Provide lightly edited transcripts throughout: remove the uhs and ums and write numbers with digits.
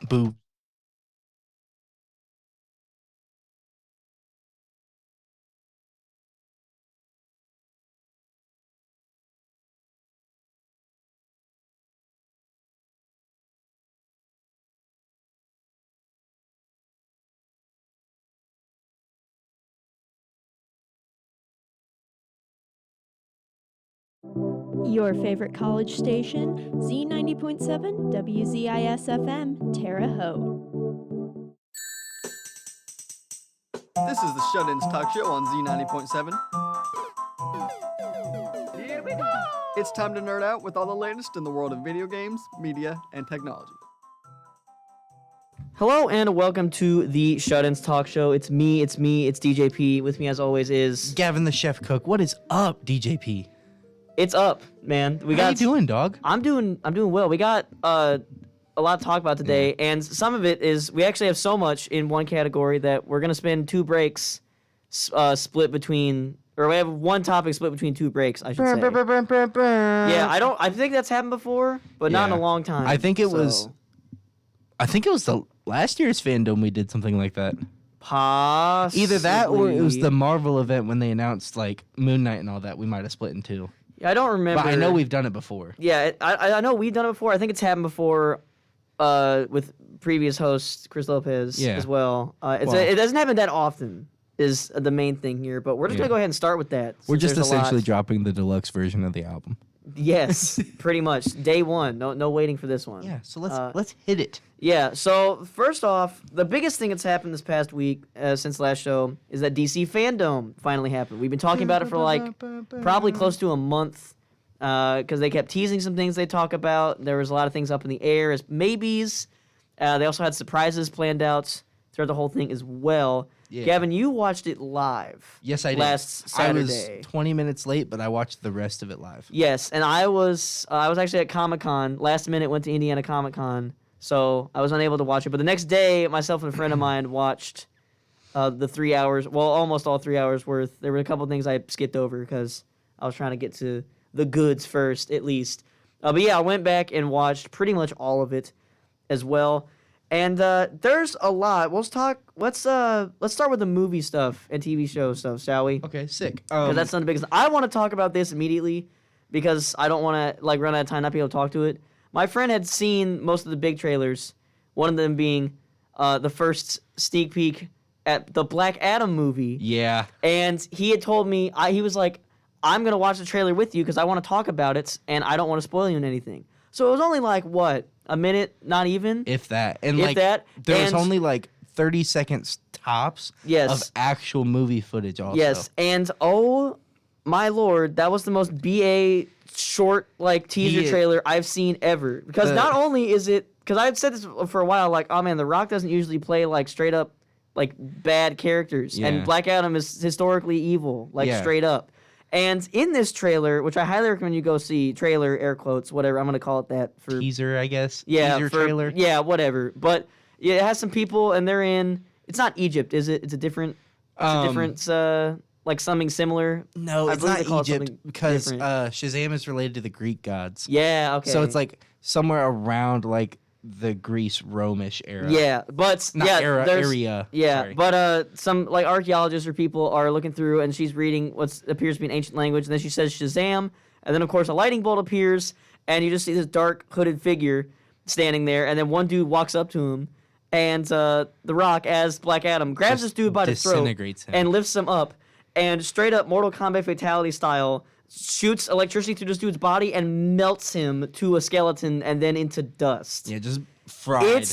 Boo. Your favorite college station, Z90.7 WZIS-FM, Terre Haute. This is the Shut-Ins Talk Show on Z90.7. Here we go! It's time to nerd out with all the latest in the world of video games, media, and technology. Hello and welcome to the Shut-Ins Talk Show. It's me, it's DJP. With me as always is... Gavin the Chef Cook. What is up, DJP? It's up, man. How you doing, dog? I'm doing well. We got a lot to talk about today, and some of it is we actually have so much in one category that we're gonna spend two breaks split between, or we have one topic split between two breaks, I should say. Yeah, I think that's happened before, but not in a long time. I think it was the last year's fandom we did something like that. Possibly. Either that or it was the Marvel event when they announced like Moon Knight and all that. We might have split in two. I don't remember. But I know we've done it before. Yeah, I know we've done it before. I think it's happened before with previous host Chris Lopez as well. It doesn't happen that often is the main thing here, but we're just going to go ahead and start with that. We're just essentially dropping the deluxe version of the album. Yes, pretty much. Day one. No waiting for this one. Yeah, so let's hit it. Yeah, so first off, the biggest thing that's happened this past week since last show is that DC Fandom finally happened. We've been talking about it for like probably close to a month because they kept teasing some things they talk about. There was a lot of things up in the air as maybes. They also had surprises planned out throughout the whole thing as well. Yeah. Gavin, you watched it live. Yes, I did. Last Saturday. I was 20 minutes late, but I watched the rest of it live. Yes, and I was actually at Comic-Con. Last minute went to Indiana Comic-Con, so I was unable to watch it. But the next day, myself and a friend of mine watched the 3 hours, well, almost all 3 hours worth. There were a couple things I skipped over because I was trying to get to the goods first, at least. But yeah, I went back and watched pretty much all of it as well. And there's a lot. Let's start with the movie stuff and TV show stuff, shall we? Okay, sick. Because that's not the biggest. I want to talk about this immediately because I don't want to run out of time not be able to talk to it. My friend had seen most of the big trailers. One of them being the first sneak peek at the Black Adam movie. Yeah. And he had told me he was like, "I'm gonna watch the trailer with you because I want to talk about it and I don't want to spoil you in anything." So it was only like what? A minute, not even? If that. And there was only like 30 seconds tops of actual movie footage also. Yes, and oh my lord, that was the most BA short teaser trailer I've seen ever. Because not only is it, because I've said this for a while, like, oh man, The Rock doesn't usually play straight up bad characters. Yeah. And Black Adam is historically evil, straight up. And in this trailer, which I highly recommend you go see, trailer, air quotes, whatever, I'm going to call it that. For teaser, I guess. Yeah. Teaser trailer. Yeah, whatever. But yeah, it has some people, and they're in, it's not Egypt, is it? It's a different, something similar. No, it's not Egypt because Shazam is related to the Greek gods. Yeah, okay. So it's somewhere around the Greece Romish era. Yeah, but area. Yeah, sorry. But some archaeologists or people are looking through, and she's reading what appears to be an ancient language, and then she says Shazam, and then of course a lightning bolt appears, and you just see this dark hooded figure standing there, and then one dude walks up to him, and The Rock as Black Adam grabs this dude by the throat and lifts him up, and straight up Mortal Kombat fatality style shoots electricity through this dude's body and melts him to a skeleton and then into dust. Yeah, just fried.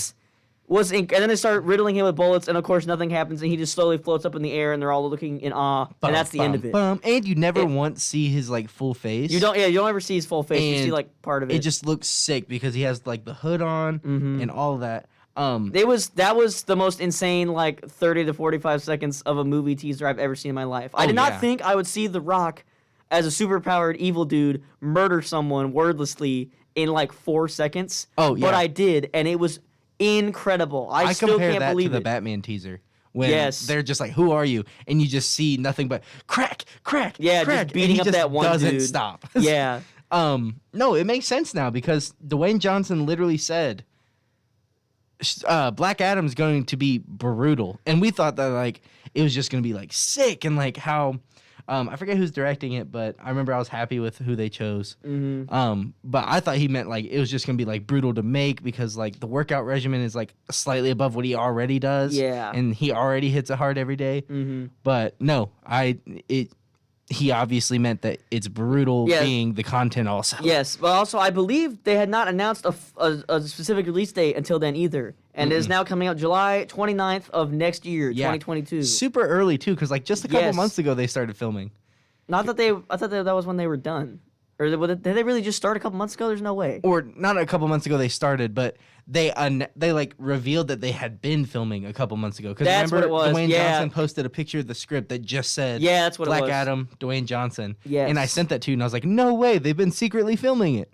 And then they start riddling him with bullets, and of course nothing happens, and he just slowly floats up in the air, and they're all looking in awe, and that's the end of it. And you never once see his full face. You don't ever see his full face. You see part of it. It just looks sick because he has the hood on and all that. That was the most insane 30 to 45 seconds of a movie teaser I've ever seen in my life. I did not think I would see The Rock as a superpowered evil dude murder someone wordlessly in 4 seconds. Oh, yeah. But I did, and it was incredible. I still can't believe it. I compare that to the Batman teaser. When they're just who are you? And you just see nothing but crack, crack, yeah, crack. Just beating up that one doesn't dude. Stop. Yeah. No, it makes sense now because Dwayne Johnson literally said Black Adam's going to be brutal, and we thought that like it was just going to be like sick and like how. I forget who's directing it, but I remember I was happy with who they chose. But I thought he meant like it was just gonna be like brutal to make because like the workout regimen is like slightly above what he already does. Yeah. And he already hits it hard every day. But no, he obviously meant that it's brutal being the content also. Yes, but also I believe they had not announced a specific release date until then either. And it is now coming out July 29th of next year, 2022. Super early too, because like just a couple months ago they started filming. Not that I thought that was when they were done. Or did they really just start a couple months ago? There's no way. Or not a couple months ago they started, but they like revealed that they had been filming a couple months ago. Because remember, what it was. Dwayne Johnson posted a picture of the script that just said that's what Black it was. Adam, Dwayne Johnson. Yes. And I sent that to you, and I was like, no way, they've been secretly filming it.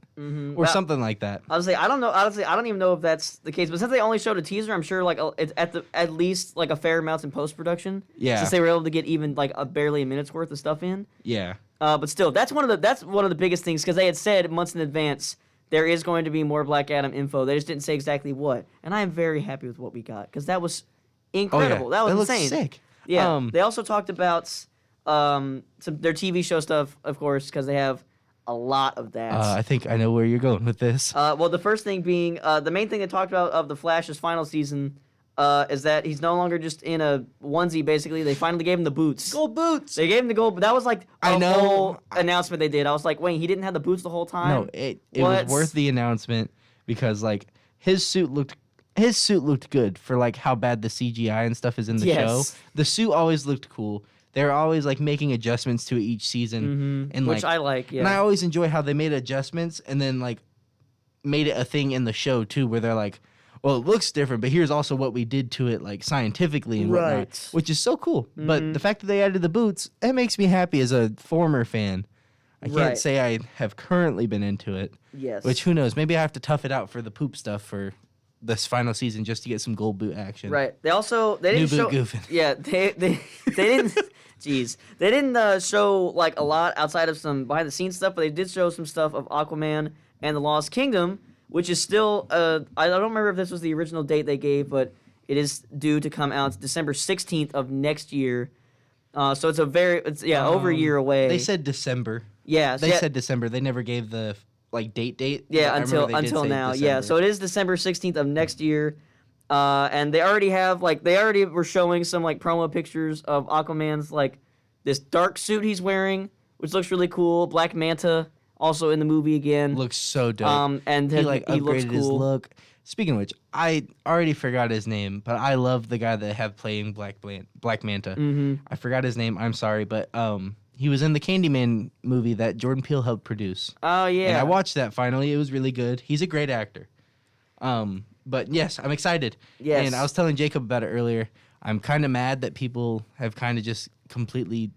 Or something like that. Honestly, I don't know. Honestly, I don't even know if that's the case. But since they only showed a teaser, I'm sure like it's at least like a fair amount in post production. Yeah. Since they were able to get even like barely a minute's worth of stuff in. Yeah. But still, that's one of the biggest things because they had said months in advance there is going to be more Black Adam info. They just didn't say exactly what, and I am very happy with what we got because that was incredible. Oh, That was looks insane. sick. Yeah. They also talked about their TV show stuff, of course, because they have a lot of that. I think I know where you're going with this. Well, the first thing being the main thing they talked about of the Flash's final season. Is that he's no longer just in a onesie, basically. They finally gave him the boots. Gold boots. They gave him the gold, but that was like I know. whole announcement they did. I was like, wait, he didn't have the boots the whole time? No, it was worth the announcement because like his suit looked good for like how bad the CGI and stuff is in the show. The suit always looked cool. They're always like making adjustments to it each season, and which like, I like. Yeah, and I always enjoy how they made adjustments and then like made it a thing in the show too, where they're like, well, it looks different, but here's also what we did to it, like scientifically and whatnot, which is so cool. But the fact that they added the boots, it makes me happy as a former fan. I can't say I have currently been into it. Yes. Which, who knows? Maybe I have to tough it out for the poop stuff for this final season just to get some gold boot action. Right. They didn't New show. boot goofing. Yeah. They didn't. Jeez. They didn't show like a lot outside of some behind the scenes stuff, but they did show some stuff of Aquaman and the Lost Kingdom. Which is still, I don't remember if this was the original date they gave, but it is due to come out December 16th of next year. So it's over a year away. They said December. Yeah. They said December. They never gave the like date. Yeah, I until remember they did say now. December. Yeah, so it is December 16th of next year. And they already were showing some like promo pictures of Aquaman's like this dark suit he's wearing, which looks really cool. Black Manta. Also in the movie again. Looks so dope. And he like he looks upgraded cool. his look. Speaking of which, I already forgot his name, but I love the guy that have playing Black Manta. I forgot his name. I'm sorry, but he was in the Candyman movie that Jordan Peele helped produce. Oh yeah. And I watched that finally. It was really good. He's a great actor. But yes, I'm excited. Yes. And I was telling Jacob about it earlier. I'm kind of mad that people have kind of just completely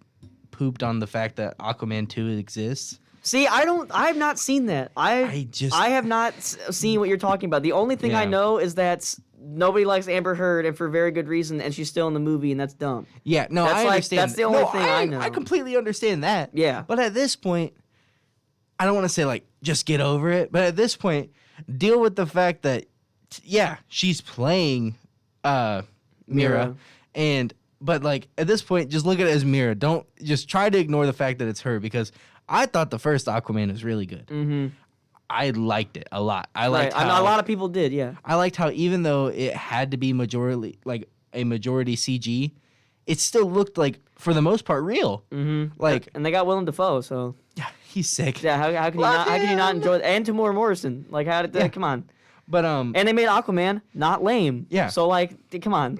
pooped on the fact that Aquaman 2 exists. See, I have not seen that. I have not seen what you're talking about. The only thing I know is that nobody likes Amber Heard, and for very good reason, and she's still in the movie, and that's dumb. Yeah, no, I understand. That's the only thing I know. I completely understand that. Yeah. But at this point, I don't want to say, like, just get over it, but at this point, deal with the fact that, yeah, she's playing Mira, but, like, at this point, just look at it as Mira. Don't just try to ignore the fact that it's her, because I thought the first Aquaman was really good. Mm-hmm. I liked it a lot. I liked how, a lot of people did, yeah. I liked how even though it had to be majority CG, it still looked like, for the most part, real. Mm-hmm. Like, and they got Willem Dafoe, so yeah, he's sick. Yeah, how can you not enjoy it? And Tamora Morrison, like how did come on? But and they made Aquaman not lame. Yeah. So like, come on.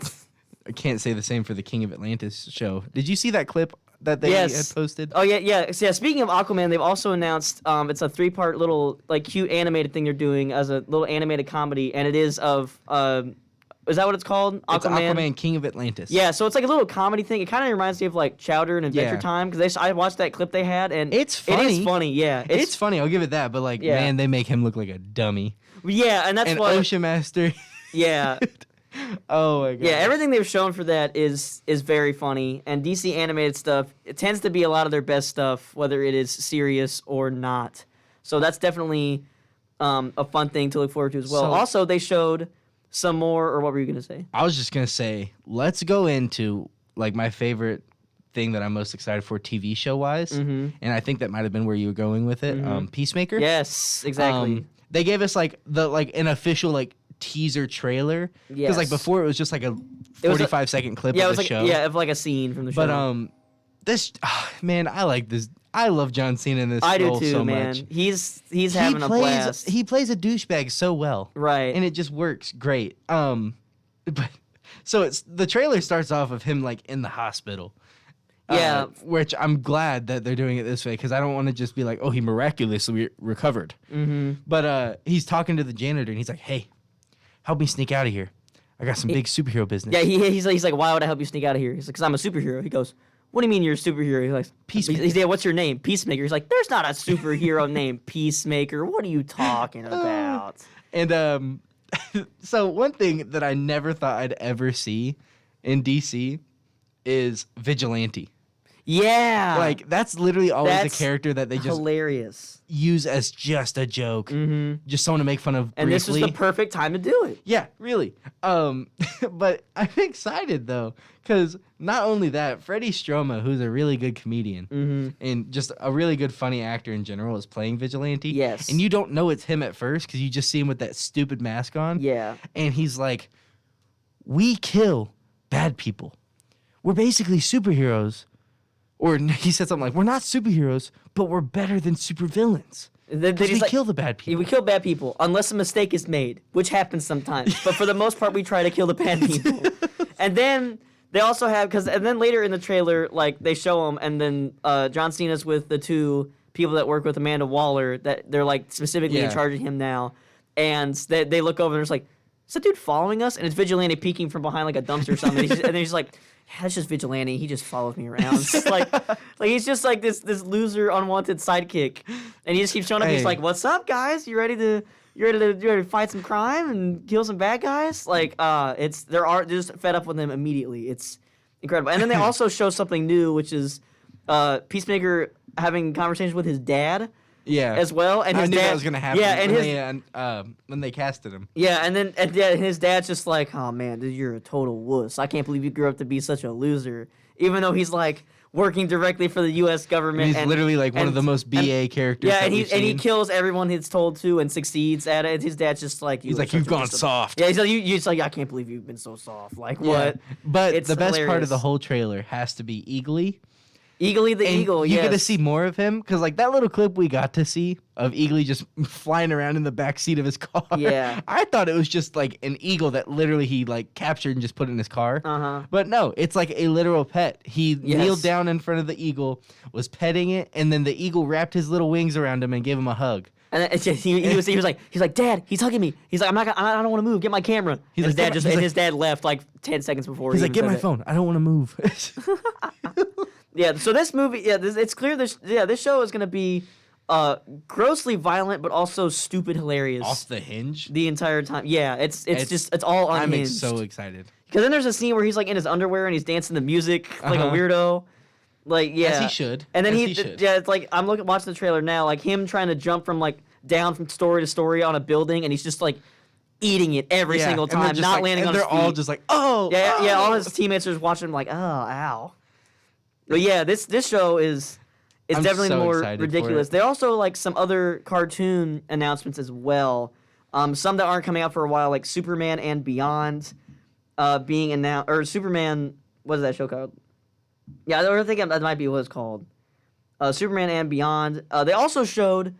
I can't say the same for the King of Atlantis show. Did you see that clip that they had posted? Oh yeah. So, yeah. Speaking of Aquaman, they've also announced it's a 3-part little like cute animated thing they're doing as a little animated comedy, and it is of is that what it's called? Aquaman. It's Aquaman, King of Atlantis. Yeah, so it's like a little comedy thing. It kind of reminds me of like Chowder and Adventure Time because I watched that clip they had, and it's funny. It is funny, yeah. It's funny. I'll give it that. But like, man, they make him look like a dummy. Yeah, and that's why Ocean Master. Yeah. Oh my god. Yeah, everything they've shown for that is very funny, and DC animated stuff, it tends to be a lot of their best stuff, whether it is serious or not. So that's definitely a fun thing to look forward to as well. Also, they showed some more, or what were you gonna say? I was just gonna say, let's go into like my favorite thing that I'm most excited for TV show wise, and I think that might have been where you were going with it. Peacemaker. Yes, exactly. They gave us like an official like teaser trailer because like before it was just like a 45-second clip of the show. Yeah, of like a scene from the show. But this man, I like this. I love John Cena in this I do role too, so man. much. He's having a blast. He plays a douchebag so well, right? And it just works great. But so the trailer starts off of him like in the hospital. Yeah, which I'm glad that they're doing it this way because I don't want to just be like, oh, he miraculously recovered. But he's talking to the janitor and he's like, hey, help me sneak out of here. I got some big superhero business. Yeah, he's like, why would I help you sneak out of here? He's like, because I'm a superhero. He goes, what do you mean you're a superhero? He's like, Peacemaker. He's like, what's your name? Peacemaker. He's like, there's not a superhero named Peacemaker. What are you talking about? And so one thing that I never thought I'd ever see in DC is Vigilante. Yeah. Like, that's literally always That's a character that they just hilarious. use as just a joke. Just someone to make fun of And briefly. this is the perfect time to do it. Yeah, really. But I'm excited, though, because not only that, Freddie Stroma, who's a really good comedian and just a really good funny actor in general, is playing Vigilante. Yes. And you don't know it's him at first because you just see him with that stupid mask on. Yeah. And he's like, we kill bad people. We're basically superheroes. Or he said something like, we're not superheroes, but we're better than supervillains. Because we kill the bad people. We kill bad people, unless a mistake is made, which happens sometimes. But for the most part, we try to kill the bad people. And then they also have, and then later in the trailer, like, they show him, and then John Cena's with the two people that work with Amanda Waller, that they're, like, specifically in charge of him now. And they look over and they're just like, is that dude following us? And it's Vigilante peeking from behind, like, a dumpster or something. And then he's like, yeah, that's just Vigilante. He just follows me around. It's like he's just like this loser, unwanted sidekick, and he just keeps showing up. Hey. He's like, "What's up, guys? You ready to fight some crime and kill some bad guys?" Like, they're just fed up with him immediately. It's incredible. And then they also show something new, which is Peacemaker having conversations with his dad. Yeah. As well, and I his knew dad, that was gonna happen. Yeah, and when they casted him. Yeah, and then his dad's just like, oh man, dude, you're a total wuss. I can't believe you grew up to be such a loser. Even though he's like working directly for the U.S. government. He's literally like one of the most BA characters. Yeah, that and he kills everyone he's told to and succeeds at it. His dad's just like, he's like, you've gone soft. Yeah, he's like, you just like, I can't believe you've been so soft. Like what? But It's the best part hilarious. of the whole trailer has to be Eagly. Eagly the Eagle, You yes. get to see more of him because, like, that little clip we got to see of Eagly just flying around in the back seat of his car. Yeah. I thought it was just like an eagle that literally he like captured and just put in his car. Uh-huh. But no, it's like a literal pet. He kneeled down in front of the eagle, was petting it, and then the eagle wrapped his little wings around him and gave him a hug. And it's just, he was like, Dad, he's hugging me. He's like, I don't want to move. Get my camera. He's And like, his dad left like 10 seconds before. He's he like, even get my said it. phone. I don't want to move. Yeah, so this movie, it's clear this show is gonna be grossly violent, but also stupid hilarious. Off the hinge. The entire time. Yeah, it's all unhinged. I'm so excited. Because then there's a scene where he's like in his underwear and he's dancing to music like a weirdo. Like, yeah. As he should. And then As he should. it's like I'm watching the trailer now, like him trying to jump from like down from story to story on a building, and he's just like eating it every single and they're time, just, not like, landing and on his they're all feet. just like, oh, Yeah, all oh. his teammates are just watching him like, oh, ow. But yeah, this show is I'm definitely so more excited for ridiculous. it. There are also like some other cartoon announcements as well. Some that aren't coming out for a while, like Superman and Beyond being announced, or Superman, what is that show called? Yeah, I think that might be what it's called. Superman and Beyond. They also showed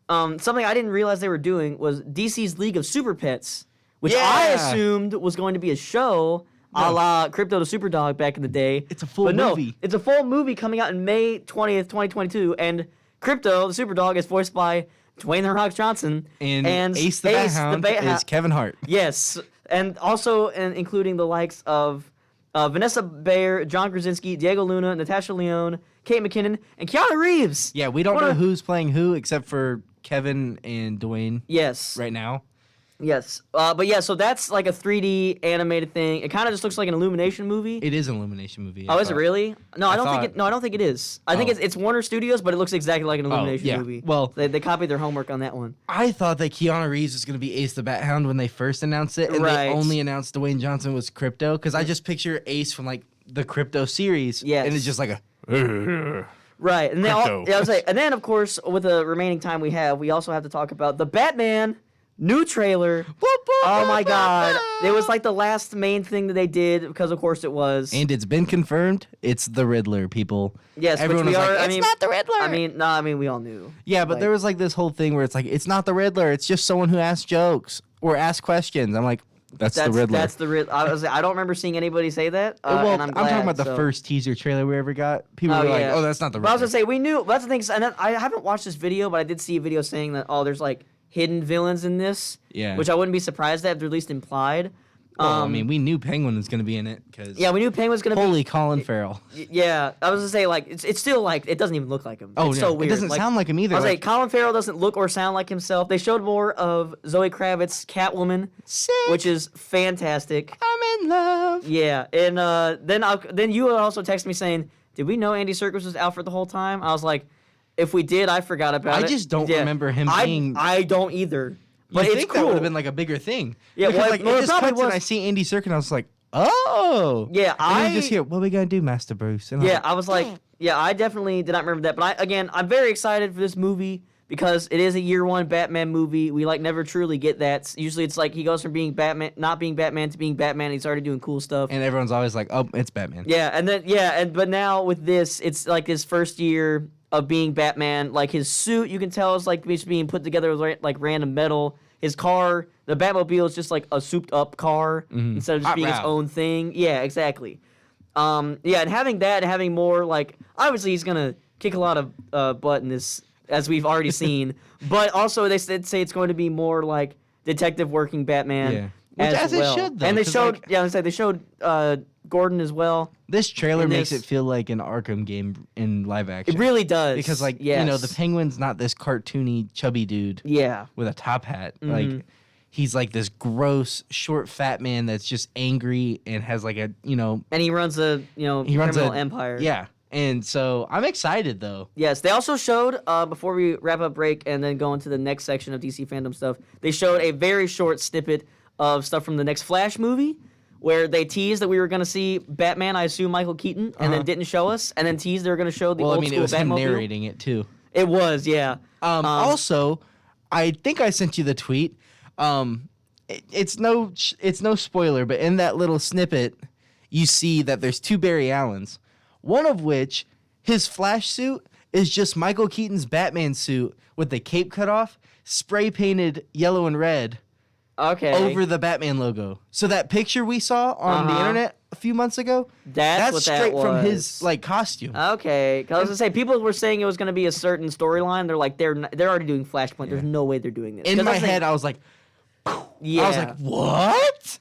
something I didn't realize they were doing was DC's League of Super Pets, which I Yeah. assumed was going to be a show a la Crypto the Superdog back in the day. It's a full But no, movie. it's a full movie coming out in May 20th, 2022, and Crypto the Superdog is voiced by Dwayne "The Rock" Johnson. And Ace the Bat Hound is Kevin Hart. Yes, and also including the likes of Vanessa Bayer, John Krasinski, Diego Luna, Natasha Lyonne, Kate McKinnon, and Keanu Reeves. Yeah, we don't What know a- who's playing who except for Kevin and Dwayne Yes. right now. Yes. But yeah, so that's like a 3D animated thing. It kind of just looks like an Illumination movie. It is an Illumination movie. Oh, is it really? No, I don't think thought- it. No, I don't think it is. I think Oh. it's Warner Studios, but it looks exactly like an Illumination yeah. movie. Well- they copied their homework on that one. I thought that Keanu Reeves was going to be Ace the Bat Hound when they first announced it, and Right. they only announced Dwayne Johnson was Crypto, because I just picture Ace from like the Crypto series, Yes. and it's just like a. Right, and then Crypto. I was like, and then of course, with the remaining time we have, we also have to talk about the Batman new trailer. Oh my God! It was like the last main thing that they did because, of course, it was. And it's been confirmed. It's the Riddler, people. Yes, everyone which was we are. like, I it's mean, not the Riddler. I mean, we all knew. Yeah, but Like- there was like this whole thing where it's like, it's not the Riddler. It's just someone who asks jokes or asks questions. I'm like, that's the Riddler. That's the Riddler. I don't remember seeing anybody say that. Well, and I'm glad, talking about the so. first teaser trailer we ever got. People Oh, were like, yeah. oh, that's not the But I was Riddler. gonna say we knew. That's the thing. And then I haven't watched this video, but I did see a video saying that there's like hidden villains in this. Yeah. Which I wouldn't be surprised at, they're at least implied. Well, I mean, we knew Penguin was going to be in it because. Yeah, we knew Penguin's gonna Holy Colin Farrell. be. Yeah, I was gonna say like it's still like it doesn't even look like him. Oh, it's no. so weird. It doesn't sound like him either. I was like, like, Colin Farrell doesn't look or sound like himself. They showed more of Zoe Kravitz, Catwoman, sick, which is fantastic. I'm in love. Yeah, and then you also texted me saying, "Did we know Andy Serkis was Alfred the whole time?" I was like, "If we did, I forgot about it." I just don't Yeah. remember him being. I don't either. But you it's think cool. that would have been like a bigger thing. Yeah, because well, like well, it it just probably cuts and was. I see Andy Serkis and I was like, oh. Yeah, and then you just hear, what are we gonna do, Master Bruce? And I'm Yeah, like, I was like, yeah, I definitely did not remember that. But I'm very excited for this movie because it is a year one Batman movie. We like never truly get that. Usually it's like he goes from being Batman, not being Batman, to being Batman. And he's already doing cool stuff. and everyone's always like, oh, it's Batman. But now with this, it's like his first year of being Batman. Like his suit, you can tell is like just being put together with like random metal. His car, the Batmobile, is just like a souped up car instead of just being its Wow. own thing. Yeah, exactly. And having that, and having more like obviously he's gonna kick a lot of butt in this, as we've already seen. But also they say it's going to be more like detective working Batman. Yeah. Which as it well. should, though, And they 'cause, showed like- they showed Gordon as well. This trailer And makes this- it feel like an Arkham game in live action. It really does because like yes. the Penguin's not this cartoony chubby dude Yeah. with a top hat. Mm-hmm. Like he's like this gross short fat man that's just angry and has like a And he runs a he runs criminal a empire. Yeah, and so I'm excited though. Yes, they also showed, before we wrap up break and then go into the next section of DC fandom stuff, they showed a very short snippet of stuff from the next Flash movie, where they teased that we were going to see Batman, I assume Michael Keaton, and then didn't show us, and then teased they were going to show the Well, old I mean, school it was him Batmobile. narrating it too. It was, yeah. Also, I think I sent you the tweet. It's no spoiler, but in that little snippet, you see that there's two Barry Allens, one of which his Flash suit is just Michael Keaton's Batman suit with the cape cut off, spray painted yellow and red Okay. over the Batman logo. So that picture we saw on the internet a few months ago, That's what that straight from his was. like costume. Okay, because I was gonna say people were saying it was gonna be a certain storyline. They're like they're already doing Flashpoint. There's no way they're doing this. In 'Cause my I was head, thinking- I was like, yeah, I was like, what?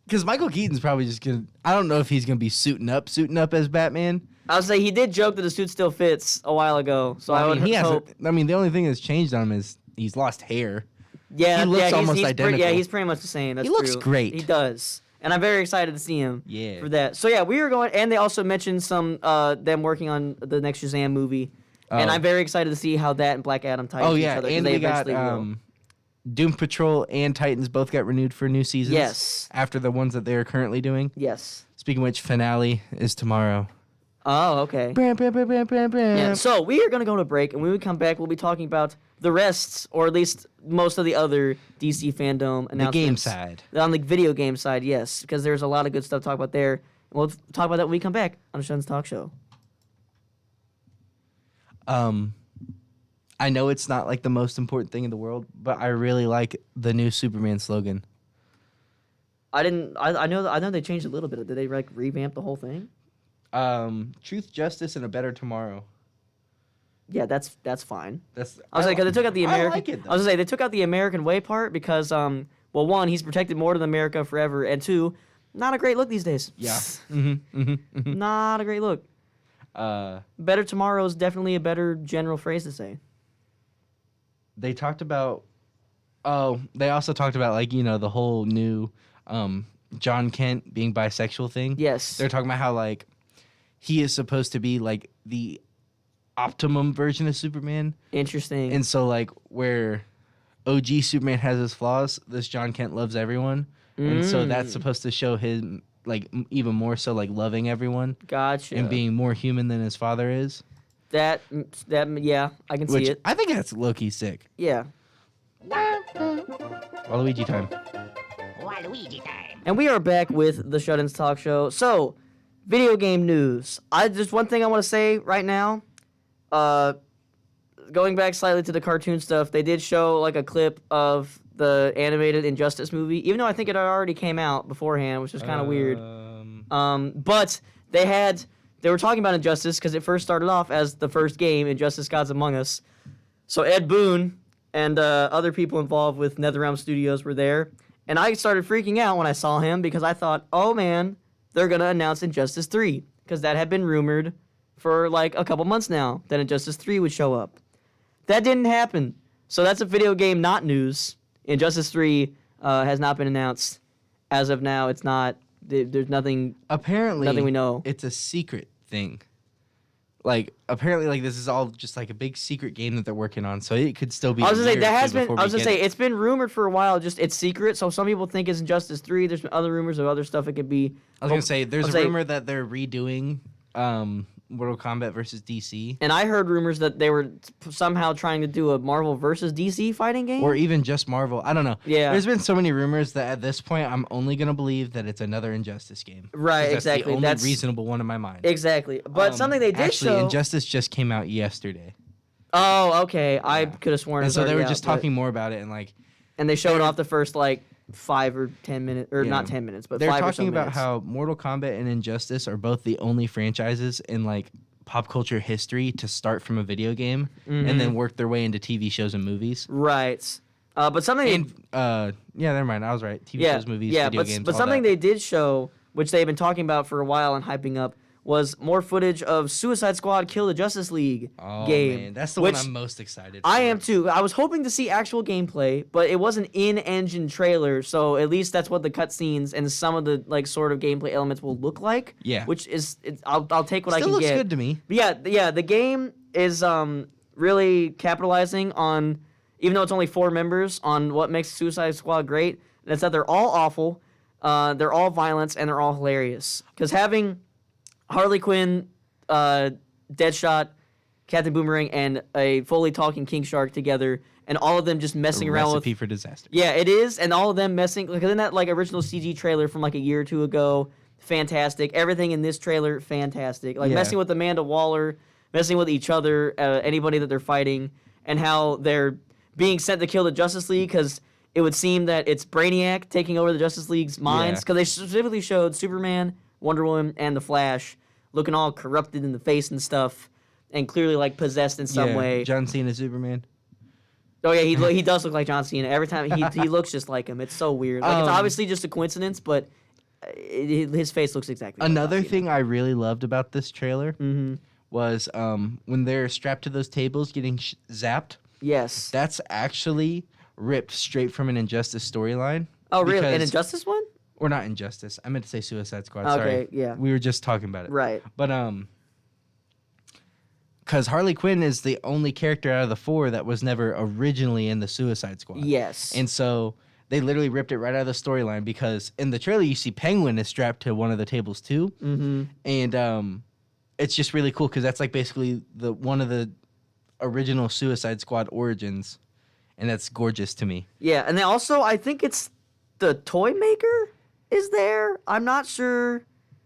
Because Michael Keaton's probably just gonna. I don't know if he's gonna be suiting up as Batman. I was say he did joke that the suit still fits a while ago. So I would he hope. hasn't. I mean, the only thing that's changed on him is he's lost hair. Yeah, he looks yeah, almost he's identical. yeah, he's pretty much the same. That's He looks true. great. He does, and I'm very excited to see him. Yeah. For that. So yeah, we were going, and they also mentioned some them working on the next Shazam movie, and Oh. I'm very excited to see how that and Black Adam tie Oh into yeah, each other. 'cause and they we got eventually will. Doom Patrol and Titans both got renewed for new seasons. Yes. After the ones that they're currently doing. Yes. Speaking of which, finale is tomorrow. Oh, okay. Yeah, so we are going to go to break, and when we come back, we'll be talking about the rest, or at least most of the other DC fandom announcements. The game side. On the video game side, yes, because there's a lot of good stuff to talk about there. And we'll talk about that when we come back on the Shun's Talk Show. I know it's not like the most important thing in the world, but I really like the new Superman slogan. I know they changed a little bit. Did they like revamp the whole thing? Truth, justice, and a better tomorrow. Yeah, that's fine. That's. I was like, 'cause they took out the American. I like it, though. I was gonna say they took out the American way part because well, one, he's protected more than America forever, and two, not a great look these days. Yeah. Not a great look. Better tomorrow is definitely a better general phrase to say. They talked about Oh, they also talked about like the whole new John Kent being bisexual thing. Yes. They're talking about how like he is supposed to be like the optimum version of Superman, Interesting. and so like where OG Superman has his flaws, this John Kent loves everyone, and so that's supposed to show him like even more so like loving everyone Gotcha. and being more human than his father is. That yeah, I can Which see it. I think that's low-key sick. Yeah. Waluigi time. And we are back with the Shut-Ins Talk Show. So, video game news. Just one thing I want to say right now. Going back slightly to the cartoon stuff, they did show like a clip of the animated Injustice movie, even though I think it already came out beforehand, which is kind of weird. But they were talking about Injustice because it first started off as the first game, Injustice: Gods Among Us. So Ed Boon and other people involved with NetherRealm Studios were there. And I started freaking out when I saw him because I thought, oh man, they're going to announce Injustice 3. Because that had been rumored for like a couple months now that Injustice 3 would show up. That didn't happen. So that's a video game not news. Injustice 3 has not been announced. As of now, it's not. There's nothing. Apparently, nothing we know. It's a secret thing. Like apparently, like this is all just like a big secret game that they're working on, so it could still be. I was gonna say that has been. before I was we gonna get say it. it's been rumored for a while. Just it's secret, so some people think it's Injustice 3. There's been other rumors of other stuff it could be. I was gonna say there's I'll a say- rumor that they're redoing Mortal Kombat versus DC, And I heard rumors that they were somehow trying to do a Marvel versus DC fighting game. or even just Marvel. I don't know. Yeah. There's been so many rumors that at this point I'm only gonna believe that it's another Injustice game. 'Cause Right, that's exactly. The only That's- reasonable one in my mind. Exactly. But something they did actually, show. Injustice just came out yesterday, Oh, okay. I could have sworn. and it so they already were out, just but- talking more about it and like. And they showed off the first like 5 or 10 minutes, or Yeah. not 10 minutes, but They're 5 or so talking about minutes. how Mortal Kombat and Injustice are both the only franchises in like pop culture history to start from a video game and Mm-hmm. then work their way into TV shows and movies. Right. But something. And yeah, never mind. I was right. TV yeah, shows, movies, yeah, video but, games. but all something that. they did show, which they've been talking about for a while and hyping up, was more footage of Suicide Squad Kill the Justice League game. Man, that's the which one I'm most excited for. I am too. I was hoping to see actual gameplay, but it was an in-engine trailer, so at least that's what the cutscenes and some of the like sort of gameplay elements will look like. Yeah. Which is, I'll take what I Still can looks get. good to me. But yeah, the game is really capitalizing on, even though it's only 4 members, on what makes Suicide Squad great. And it's that they're all awful, they're all violence, and they're all hilarious. Because having Harley Quinn, Deadshot, Captain Boomerang, and a fully talking King Shark together, and all of them just messing around with. Recipe for disaster. Yeah, it is, and all of them messing. Like in that like original CG trailer from like a year or two ago, fantastic. Everything in this trailer, fantastic. Like Yeah. messing with Amanda Waller, messing with each other, anybody that they're fighting, and how they're being sent to kill the Justice League because it would seem that it's Brainiac taking over the Justice League's minds. Yeah. Because they specifically showed Superman, Wonder Woman, and the Flash looking all corrupted in the face and stuff, and clearly like possessed in some Yeah, way. John Cena, Superman. Oh yeah, he does look like John Cena. Every time he looks just like him. It's so weird. Like it's obviously just a coincidence, but his face looks exactly like Another John Cena. thing I really loved about this trailer Mm-hmm. was when they're strapped to those tables getting zapped. Yes. That's actually ripped straight from an Injustice storyline. Oh really? An because- Injustice one? Or not Injustice. I meant to say Suicide Squad. Okay, Sorry. yeah. We were just talking about it. Right. But because Harley Quinn is the only character out of the 4 that was never originally in the Suicide Squad. Yes. And so they literally ripped it right out of the storyline because in the trailer you see Penguin is strapped to one of the tables too. Mm-hmm. And it's just really cool because that's like basically one of the original Suicide Squad origins, and that's gorgeous to me. Yeah, and they also I think it's the toy maker is there. I'm not sure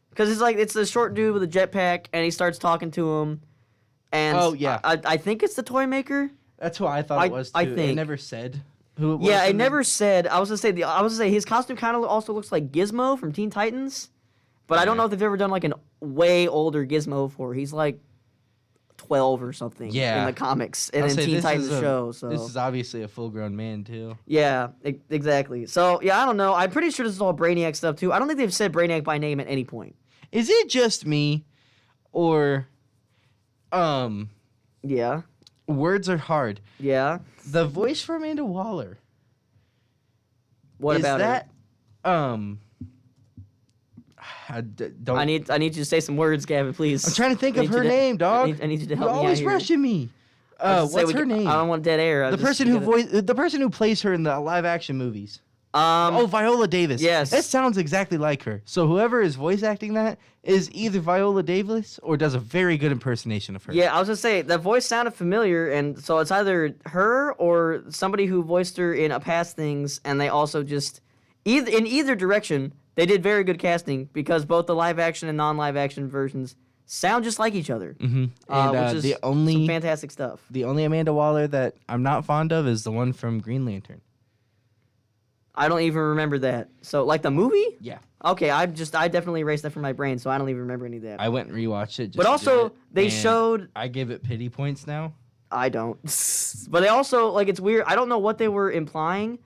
because it's the short dude with a jetpack, and he starts talking to him. And Oh, yeah. I think it's the toy maker. That's who I thought it was too. I It think. never said who it was. Yeah, it in the- never said. I was gonna say his costume kind of also looks like Gizmo from Teen Titans, but I don't Yeah. know if they've ever done like an way older Gizmo before. He's like 12 or something Yeah. in the comics and I'll in say Teen this Titans is show. So This is obviously a full-grown man too. yeah, exactly. So yeah, I don't know. I'm pretty sure this is all Brainiac stuff too. I don't think they've said Brainiac by name at any point. Is it just me, or Yeah, words are hard? yeah. The voice for Amanda Waller. What is about that, her? don't. I need you to say some words, Gavin, please. I'm trying to think I of need her you to- name, dog. I need you to You're help me out always here. rushing me. I was gonna say What's her name? I don't want dead air. The person who plays her in the live action movies. Viola Davis. Yes. That sounds exactly like her. So whoever is voice acting that is either Viola Davis or does a very good impersonation of her. Yeah, I was gonna say that voice sounded familiar, and so it's either her or somebody who voiced her in past things, and they also just in either direction they did very good casting because both the live action and non-live action versions sound just like each other. Mm-hmm. And which is some fantastic stuff. the only Amanda Waller that I'm not fond of is the one from Green Lantern. I don't even remember that. So like the movie? Yeah. Okay, I definitely erased that from my brain, so I don't even remember any of that. I went and rewatched it. Just But to do also, it, they and showed. I give it pity points now. I don't. But they also, like, it's weird. I don't know what they were implying,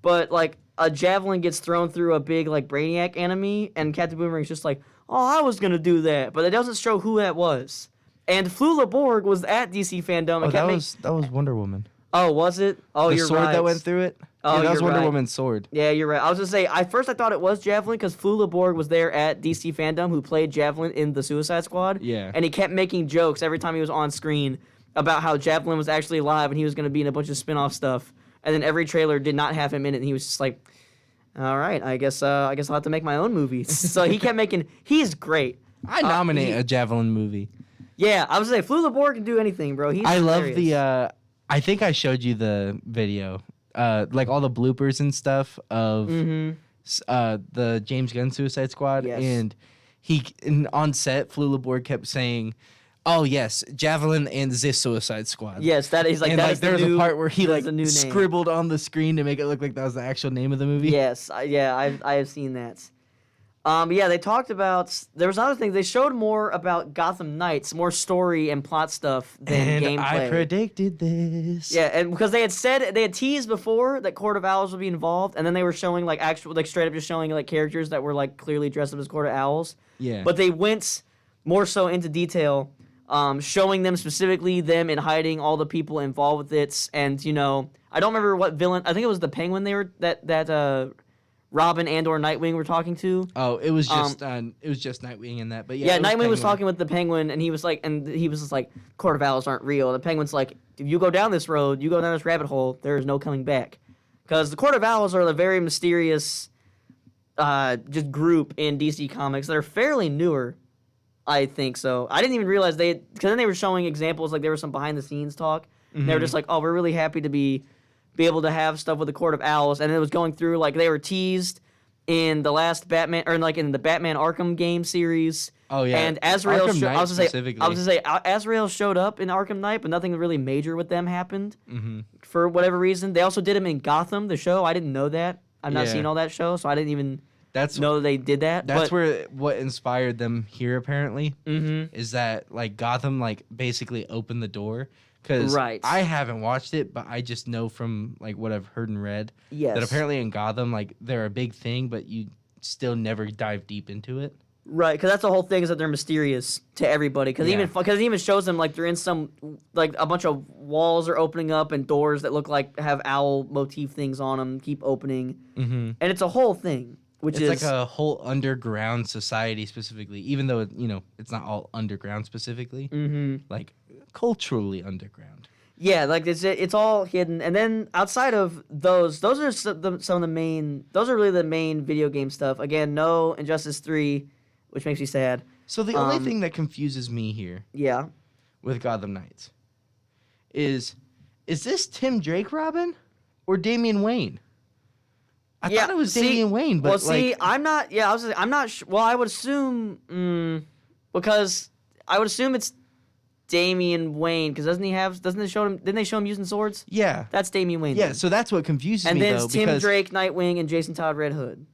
but, like, a javelin gets thrown through a big, like, Brainiac enemy, and Captain Boomerang's just like, oh, I was going to do that. But it doesn't show who that was. And Flula Borg was at DC Fandom. And That was Wonder Woman. Oh, was it? Oh, The you're sword right. that went through it. Oh, yeah, that was you're Wonder right. Woman's sword. Yeah, you're right. I was going to say, I thought it was Javelin because Flula Borg was there at DC Fandom who played Javelin in the Suicide Squad. Yeah. And he kept making jokes every time he was on screen about how Javelin was actually alive and he was going to be in a bunch of spin-off stuff. And then every trailer did not have him in it, and he was just like, all right, I guess I'll have to make my own movie. So he kept making, he's great. I nominate a Javelin movie. Yeah, I was going to say, Flula Borg can do anything, bro. He's I love hilarious. I think I showed you the video, like all the bloopers and stuff of the James Gunn Suicide Squad, Yes. and on set, Flula Borg kept saying, "Oh yes, Javelin and the Suicide Squad." Yes, that is like, and that like is there was the new, a part where he that is like the new name. scribbled on the screen to make it look like that was the actual name of the movie. Yes, I have seen that. Yeah, they talked about. There was other things. They showed more about Gotham Knights, more story and plot stuff than and gameplay. I predicted this. Yeah, and because they had teased before that Court of Owls would be involved, and then they were showing like actual, like straight up just showing like characters that were like clearly dressed up as Court of Owls. Yeah. But they went more so into detail, showing them specifically them in hiding, all the people involved with it, and I don't remember what villain. I think it was the Penguin they were that Robin and or Nightwing were talking to. Oh, it was just Nightwing in that, but Yeah, it was Nightwing was Penguin. talking with the Penguin, and he was just like, Court of Owls aren't real. The Penguin's like, if you go down this road, you go down this rabbit hole, there is no coming back. Because the Court of Owls are a very mysterious just group in DC Comics that are fairly newer, I think so. I didn't even realize because then they were showing examples, like there was some behind-the-scenes talk, and they were just like, oh, we're really happy to be able to have stuff with the Court of Owls, and it was going through, like, they were teased in the last Batman, or like in the Batman Arkham game series. Oh yeah, And Azrael, Arkham Knight I was specifically. gonna say Azrael showed up in Arkham Knight, but nothing really major with them happened for whatever reason. They also did him in Gotham, the show. I didn't know that. I've not Yeah. seen all that show, so I didn't even That's know they did that. That's but, where what inspired them here apparently is that like Gotham like basically opened the door because Right. I haven't watched it, but I just know from like what I've heard and read Yes. that apparently in Gotham like they're a big thing, but you still never dive deep into it. Right, because that's the whole thing is that they're mysterious to everybody. Because Yeah. it even shows them like they're in some like a bunch of walls are opening up and doors that look like have owl motif things on them keep opening, and it's a whole thing, which It's is like a whole underground society specifically, even though it's not all underground specifically, like culturally underground. yeah, like it's all hidden. And then outside of those are some of the main. Those are really the main video game stuff. Again, no Injustice 3, which makes me sad. So the only thing that confuses me here Yeah. with Gotham Knights is this Tim Drake Robin or Damian Wayne? I thought it was Damian Wayne, but I'm not. Yeah, I'm not. Well, I would assume because I would assume it's Damian Wayne because didn't they show him using swords? yeah, That's Damian Wayne. yeah. then. So that's what confuses and me then though, it's Tim because Drake, Nightwing, and Jason Todd Red Hood.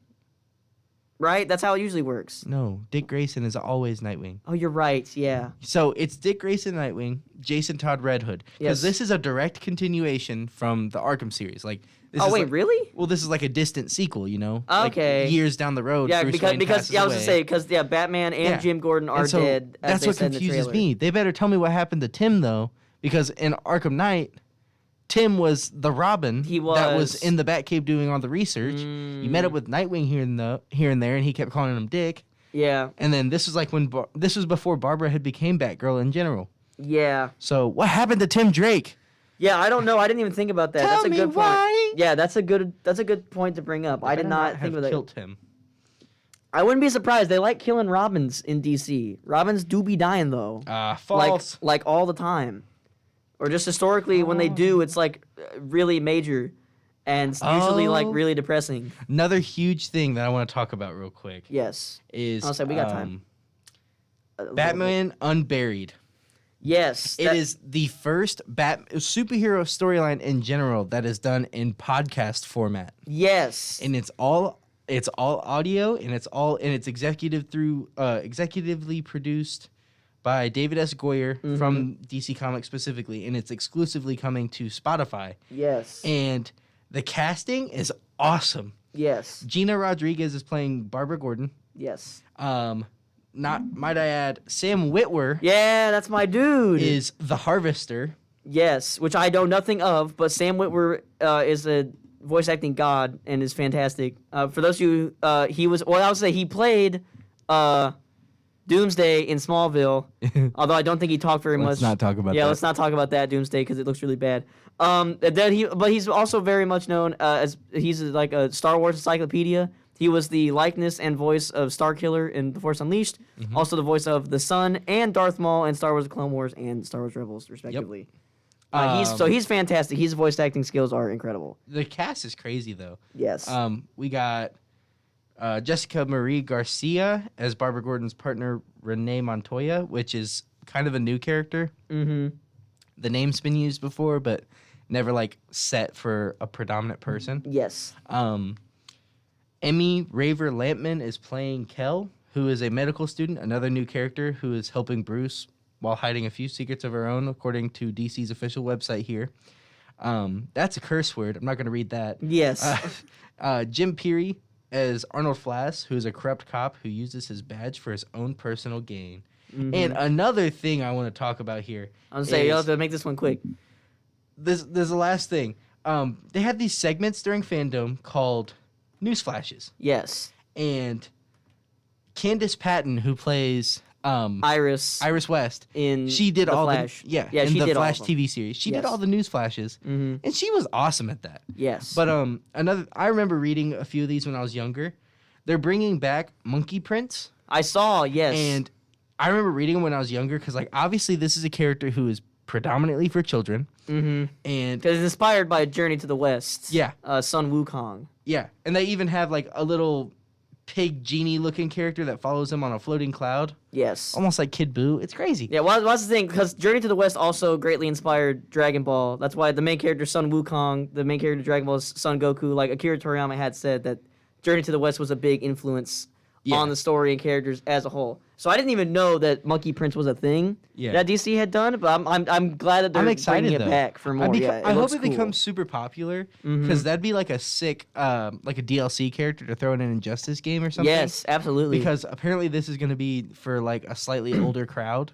Right? That's how it usually works. no, Dick Grayson is always Nightwing. Oh, you're right. Yeah. So it's Dick Grayson Nightwing, Jason Todd Red Hood, because Yes. this is a direct continuation from the Arkham series. Like, this Oh is wait, like, really? well, this is like a distant sequel, Okay. like years down the road. Yeah, Bruce because Wayne passes I was away. gonna say because Batman and Yeah. Jim Gordon are And so dead. As That's they what said in the confuses trailer. me. They better tell me what happened to Tim though, because in Arkham Knight, Tim was the Robin He that was was. in the Batcave doing all the research. You met up with Nightwing here and there, and he kept calling him Dick. Yeah. And then this was like when this was before Barbara had became Batgirl in general. Yeah. So what happened to Tim Drake? Yeah, I don't know. I didn't even think about that. Tell That's a me good why. point. Yeah, that's a good point to bring up. I did not think of that. Killed him. I wouldn't be surprised. They like killing Robins in DC. Robins do be dying though. False. Like all the time. Or just historically when they do, it's like really major and it's usually like really depressing. Another huge thing that I want to talk about real quick Yes. is I'll say we got time. Batman Unburied. Yes. It is the first superhero storyline in general that is done in podcast format. Yes. And it's all audio and it's executively produced by David S. Goyer from DC Comics specifically, and it's exclusively coming to Spotify. Yes. And the casting is awesome. Yes. Gina Rodriguez is playing Barbara Gordon. Yes. Might I add, Sam Witwer Yeah, that's my dude. is the Harvester. Yes, which I know nothing of, but Sam Witwer is a voice acting god and is fantastic. For those of you, he played Doomsday in Smallville, although I don't think he talked very much. Let's not talk about Yeah, that. let's not talk about that Doomsday because it looks really bad. But he's also very much known as he's like a Star Wars encyclopedia. He was the likeness and voice of Starkiller in The Force Unleashed, also the voice of the Sun and Darth Maul in Star Wars: The Clone Wars and Star Wars Rebels, respectively. He's fantastic. His voice acting skills are incredible. The cast is crazy though. Yes. We got Jessica Marie Garcia as Barbara Gordon's partner Renee Montoya, which is kind of a new character. Mm-hmm. The name's been used before, but never like set for a predominant person. Yes. Emmy Raver Lampman is playing Kel, who is a medical student, another new character who is helping Bruce while hiding a few secrets of her own, according to DC's official website here. That's a curse word. I'm not going to read that. Yes. Jim Peary as Arnold Flass, who is a corrupt cop who uses his badge for his own personal gain. And another thing I want to talk about here. I'm gonna say you'll have to make this one quick. There's the last thing. They had these segments during Fandom called News Flashes. Yes. And Candace Patton, who plays Iris West, in she did The all Flash. the Yeah, in she the did all Flash of them. TV series. She did Yes. all the news flashes, and she was awesome at that. Yes. But I remember reading a few of these when I was younger. They're bringing back Monkey Prince, I saw. Yes. and I remember reading them when I was younger because, like, obviously this is a character who is predominantly for children, and because it's inspired by Journey to the West. Yeah. Sun Wukong. yeah, and they even have like a little pig genie-looking character that follows him on a floating cloud, Yes. almost like Kid Buu. It's crazy. Yeah, well, that's the thing, because Journey to the West also greatly inspired Dragon Ball. That's why the main character, Sun Wukong, the main character of Dragon Ball is Son Goku. Like, Akira Toriyama had said that Journey to the West was a big influence on the story and characters as a whole. So I didn't even know that Monkey Prince was a thing that DC had done, but I'm glad that they're excited, bringing it though. back for more. I hope looks it cool. becomes super popular because that'd be like a sick, like a DLC character to throw in an Injustice game or something. Yes, absolutely. Because apparently this is going to be for like a slightly older crowd.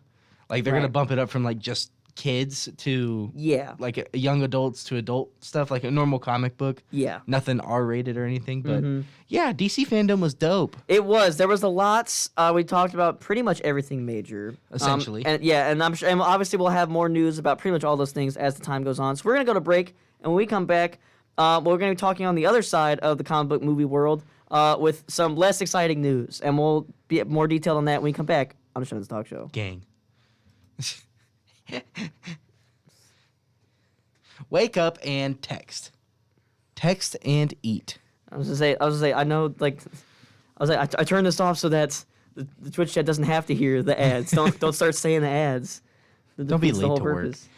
Like they're going to Right. bump it up from like just kids to like young adults to adult stuff, like a normal comic book. Yeah. Nothing R-rated or anything, but yeah, DC fandom was dope. It was. There was a lots. We talked about pretty much everything major, Essentially. and I'm sure, and obviously we'll have more news about pretty much all those things as the time goes on. So we're gonna go to break, and when we come back, we're gonna be talking on the other side of the comic book movie world with some less exciting news, and we'll be more detailed on that when we come back on the Showman's Talk Show. Gang. Wake up and text. Text and eat. I was gonna say, I know, like, I turned this off so that the Twitch chat doesn't have to hear the ads. Don't start saying the ads. That Don't be defeats the late whole to work. purpose.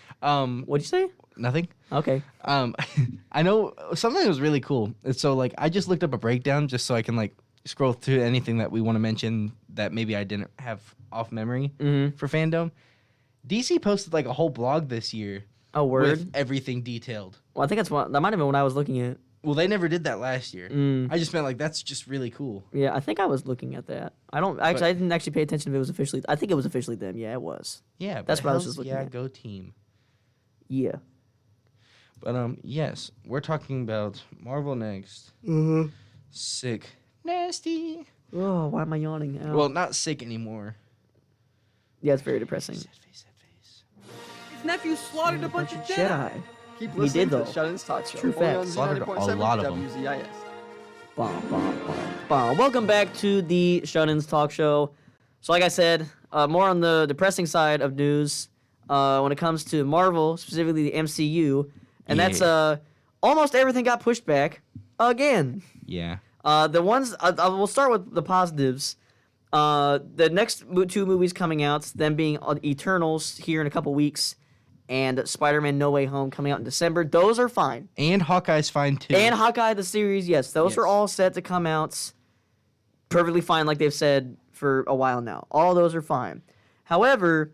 What'd you say? Nothing. Okay. I know something that was really cool. So like I just looked up a breakdown just so I can like scroll through anything that we want to mention that maybe I didn't have off memory for fandom. DC posted like a whole blog this year. Oh, word. With everything detailed. Well, I think that might have been what I was looking at. Well, they never did that last year. I just meant like that's just really cool. Yeah, I think I was looking at that. I didn't actually pay attention if it was officially. I think it was officially them. Yeah, it was. Yeah, That's but what I was hells just looking yeah, at. go team. Yeah. But yes, we're talking about Marvel next. Sick, nasty. Oh, why am I yawning now? Well, not sick anymore. Yeah, it's very depressing. Sad face, sad face. His nephew slaughtered a bunch of Jedi. Keep He listening did, to though. the Shut-Ins Talk Show. True only on facts. Slaughtered a Z90.7 lot of 'em. WZIS. Bum, bum, bum, bum. Welcome back to the Shut-Ins Talk Show. So like I said, more on the depressing side of news when it comes to Marvel, specifically the MCU. And that's almost everything got pushed back again. Yeah. The ones, we'll start with the positives. The next two movies coming out, them being Eternals here in a couple weeks, and Spider-Man No Way Home coming out in December. Those are fine. And Hawkeye's fine too. And Hawkeye the series, yes, those are all set to come out perfectly fine, like they've said for a while now. All those are fine. However,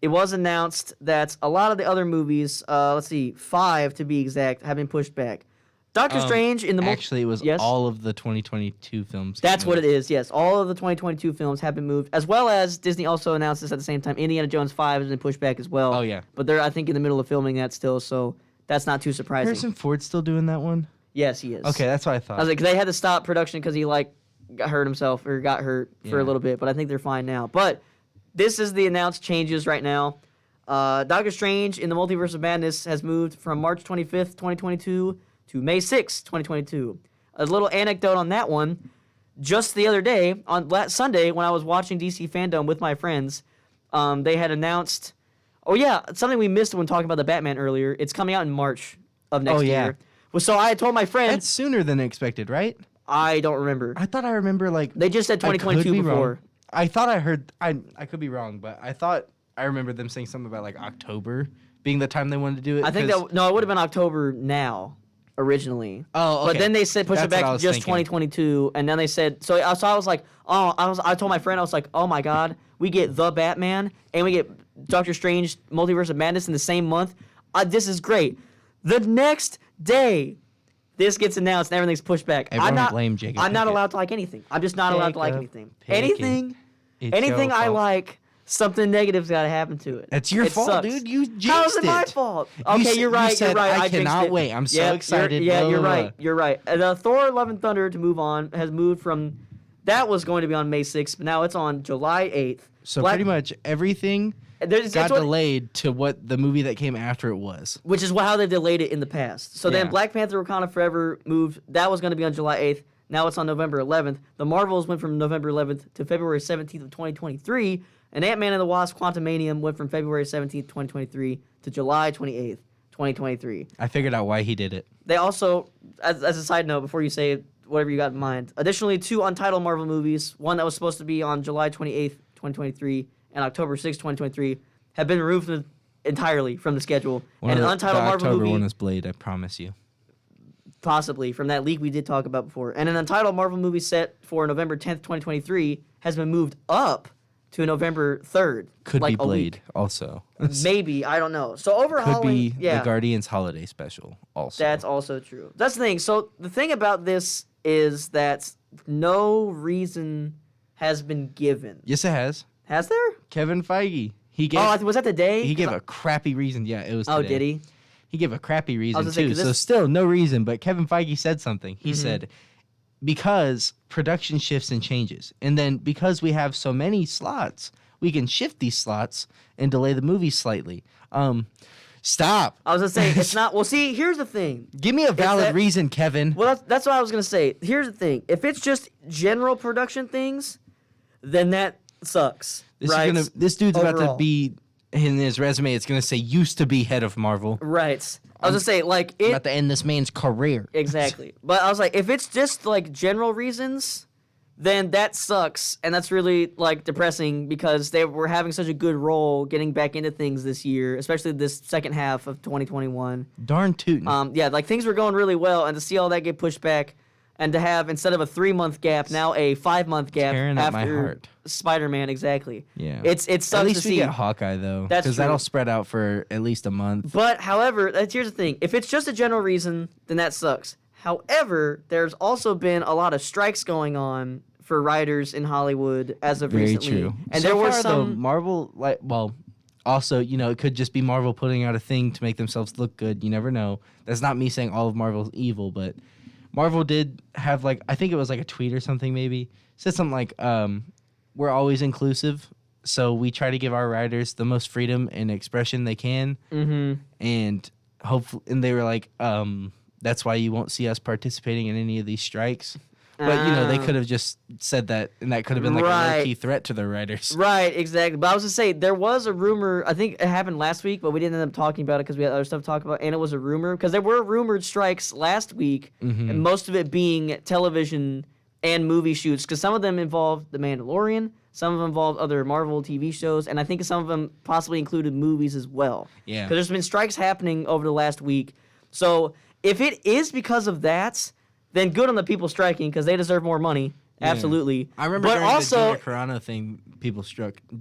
it was announced that a lot of the other movies, 5 to be exact, have been pushed back. Doctor Strange in the Actually, it was Yes? all of the 2022 films. That's what it is, yes. All of the 2022 films have been moved, as well as Disney also announced this at the same time. Indiana Jones 5 has been pushed back as well. Oh, yeah. But they're, I think, in the middle of filming that still, so that's not too surprising. Harrison Ford still doing that one? Yes, he is. Okay, that's what I I thought. was like, they had to stop production because he, got hurt himself or got hurt for a Yeah. little bit, but I think they're fine now. But this is the announced changes right now. Doctor Strange in the Multiverse of Madness has moved from March 25th, 2022 to May 6th, 2022. A little anecdote on that one. Just the other day, on Sunday, when I was watching DC Fandom with my friends, they had announced, something we missed when talking about the Batman earlier. It's coming out in March of next year. Well, so I had told my friend, That's sooner than expected, right? I don't remember. I thought I remember They just said I could 2022 be before. wrong. I thought I heard. I could be wrong, but I thought I remember them saying something about October being the time they wanted to do it. I think 'cause- it would have been October now, originally. Oh, okay. But then they said push it That's what back I to was just thinking. 2022, and then they said so I was like, I told my friend, I was like, oh my god, we get the Batman and we get Doctor Strange Multiverse of Madness in the same month. This is great. The next day, this gets announced and everything's pushed back. Everyone I'm not blame Jacob I'm not Pickett. allowed to like anything. I'm just not allowed to like Jacob anything. Pickett. Anything It's anything your I fault. like, something negative's got to happen to it. It's your It fault, sucks. dude. You jinxed How is it my it. fault? You Okay, said- you're right. you said, You're right. "I jinxed cannot it." wait. I'm so Yep, excited. You're Blah, you're blah, right. blah. You're right. Thor: Love and Thunder to move on has moved from that was going to be on May 6th, but now it's on July 8th. So pretty much everything There's- got it's what- delayed to what the movie that came after it was. which is how they delayed it in the past. So then Yeah. Black Panther: Wakanda Forever moved. That was going to be on July 8th. Now it's on November 11th. The Marvels went from November 11th to February 17th of 2023. And Ant-Man and the Wasp: Quantumanium went from February 17th, 2023 to July 28th, 2023. I figured out why he did it. They also, as a side note, before you say whatever you got in mind, additionally, 2 untitled Marvel movies, one that was supposed to be on July 28th, 2023, and October 6th, 2023, have been removed entirely from the schedule. One And of an the untitled Marvel October movie, one is Blade. I promise you. possibly, from that leak we did talk about before. And an untitled Marvel movie set for November 10th, 2023, has been moved up to November 3rd. Could like be a Blade week. also. Maybe, I don't know. So Could overhauling, be yeah. the Guardians holiday special also. That's also true. That's the thing. So the thing about this is that no reason has been given. Yes, it has. Has there? Kevin Feige. He gave. Was that the day? he gave a crappy reason. Yeah, it was. Oh, today. did he? He gave a crappy reason gonna say, too. 'cause So this- still no reason, but Kevin Feige said something. Mm-hmm. He said because production shifts and changes, and then because we have so many slots, we can shift these slots and delay the movie slightly. Stop. I was gonna say it's not. Well, see, here's the thing. Give me a valid that- reason, Kevin. Well, that's what I was gonna say. Here's the thing. If it's just general production things, then that sucks. This right? this dude's about to Overall. be in his resume. It's gonna say used to be head of Marvel. Right. I was gonna say like it. About to end this man's career. Exactly. But I was like, if it's just like general reasons, then that sucks, and that's really like depressing because they were having such a good role getting back into things this year, especially this second half of 2021. Darn tootin'. Yeah, like things were going really well, and to see all that get pushed back, and to have instead of a 3-month gap, now a 5-month gap Tearing at my after heart. Spider-Man. Exactly. Yeah. It sucks At to least we see. get Hawkeye though, That's because true. that'll spread out for at least a month. But however, here's the thing: if it's just a general reason, then that sucks. However, there's also been a lot of strikes going on for writers in Hollywood as of Very recently. true. And so there were far, though, some. Marvel, also, it could just be Marvel putting out a thing to make themselves look good. You never know. That's not me saying all of Marvel's evil, but Marvel did have I think it was a tweet or something maybe. Said something like, we're always inclusive, so we try to give our writers the most freedom and expression they can. Mm-hmm. And hopefully, and they were like, that's why you won't see us participating in any of these strikes. But, they could have just said that, and that could have been a low-key threat to their writers. Right, exactly. But I was going to say, there was a rumor, I think it happened last week, but we didn't end up talking about it because we had other stuff to talk about, and it was a rumor. Because there were rumored strikes last week, and most of it being television and movie shoots, because some of them involved The Mandalorian, some of them involved other Marvel TV shows, and I think some of them possibly included movies as well. Yeah. Because there's been strikes happening over the last week. So if it is because of that, then good on the people striking because they deserve more money. Yeah. Absolutely. I remember but during also, the Gina Carano thing, people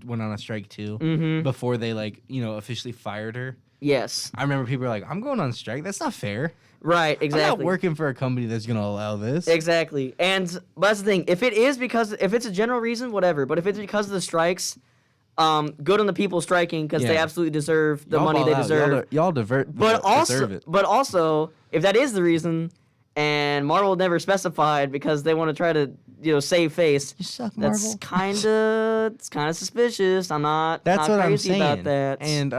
went on a strike too before they officially fired her. yes. I remember people were like, I'm going on strike. That's not fair. Right, I'm not exactly. working for a company that's going to allow this. Exactly. But that's the thing. If it's a general reason, whatever. But if it's because of the strikes, good on the people striking because they Yeah. absolutely deserve the Y'all money ball they out. deserve. Y'all But deserve it. also, if that is the reason, and Marvel never specified because they want to try to save face, You suck, that's Marvel. it's kind of suspicious. I'm not That's not what I'm crazy saying. about that. And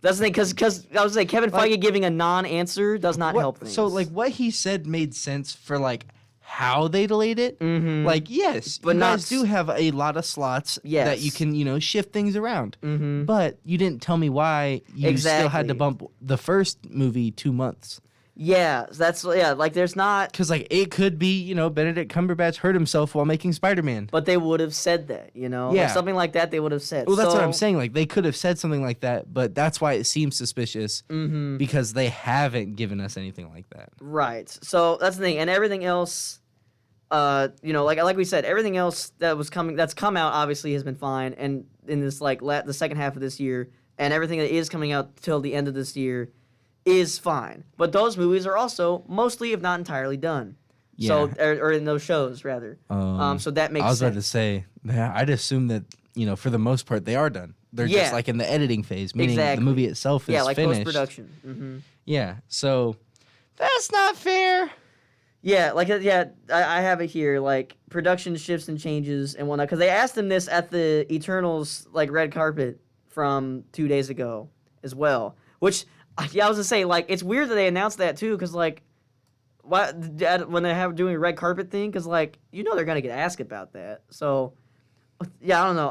that's the thing because I was saying Kevin Feige giving a non-answer does not help things. So what he said made sense for how they delayed it. Mhm. Yes, But you not guys do have a lot of slots that Yes. you can shift things around. Mhm. But you didn't tell me why you still had to Exactly. bump the first movie 2 months. Yeah, there's not. Because it could be Benedict Cumberbatch hurt himself while making Spider-Man. But they would have said that, Yeah. something like that. They would have said. Well, that's what So- I'm saying. They could have said something like that, but that's why it seems suspicious because they haven't given us anything like that. Right. So that's the thing, and everything else, like we said, everything else that's come out obviously has been fine, and in this the second half of this year, and everything that is coming out till the end of this year is fine. But those movies are also mostly, if not entirely, done. So or in those shows rather. So that makes I was sense. about to say, I'd assume that for the most part they are done. They're Yeah. just in the editing phase, meaning Exactly. the movie itself is like finished. post-production. Mm-hmm. Yeah, so that's not fair. Yeah, I have it here, production shifts and changes and whatnot. Because they asked him this at the Eternals, red carpet from 2 days ago as well. Which, I was going to say, it's weird that they announced that too, because, when they have doing a red carpet thing, because, they're going to get asked about that. So, yeah, I don't know.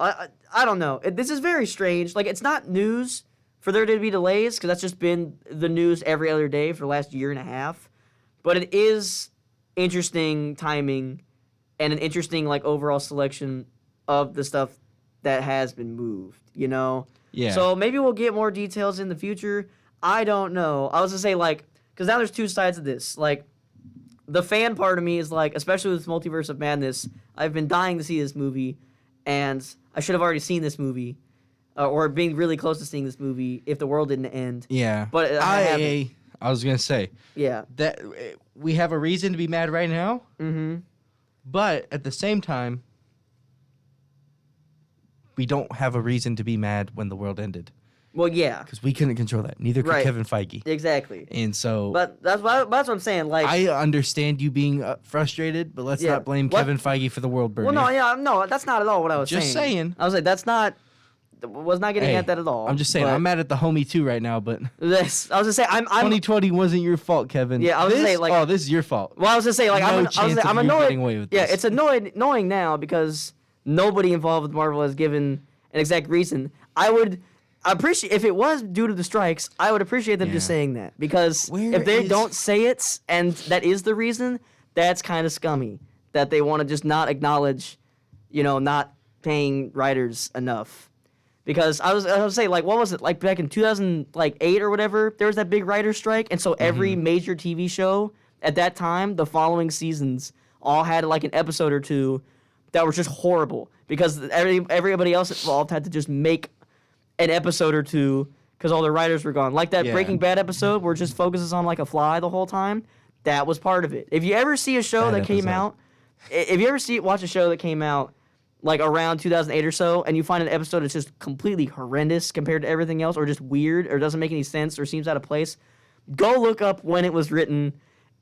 I don't know. This is very strange. It's not news for there to be delays, because that's just been the news every other day for the last year and a half. But it is interesting timing and an interesting overall selection of the stuff that has been moved, Yeah. So maybe we'll get more details in the future. I don't know. I was gonna say because now there's two sides of this. The fan part of me is especially with Multiverse of Madness, I've been dying to see this movie, and I should have already seen this movie, or being really close to seeing this movie if the world didn't end. Yeah. But I haven't. I was gonna say Yeah. that we have a reason to be mad right now, Mm-hmm. but at the same time, we don't have a reason to be mad when the world ended Well, yeah. because we couldn't control that. Neither could Right. Kevin Feige. Exactly. And so But that's what I'm saying. I understand you being frustrated, but let's Yeah. not blame What? Kevin Feige for the world burning. Well, no, that's not at all what I was Just saying. I was that's not. Was not getting Hey, at that at all. I'm just saying, but I'm mad at the homie too right now, but this. I was gonna say I'm 2020 wasn't your fault, Kevin. Yeah, I was gonna say, oh, this is your fault. Well, I was gonna say No I'm chance of I'm you annoyed. getting away with Yeah, this. it's annoying now because nobody involved with Marvel has given an exact reason. I would appreciate if it was due to the strikes. I would appreciate them just Yeah. saying that because Where if they is- don't say it and that is the reason, that's kind of scummy. That they want to just not acknowledge, not paying writers enough. Because I was saying, what was it, back in 2008 or whatever, there was that big writer's strike, and so every major TV show at that time, the following seasons, all had an episode or two that were just horrible, because everybody else involved had to just make an episode or two, because all the writers were gone. Like that Yeah. Breaking Bad episode where it just focuses on a fly the whole time, that was part of it. If you ever see a show Bad that came episode. out, if you ever watch a show that came out like around 2008 or so, and you find an episode that's just completely horrendous compared to everything else, or just weird, or doesn't make any sense, or seems out of place, go look up when it was written,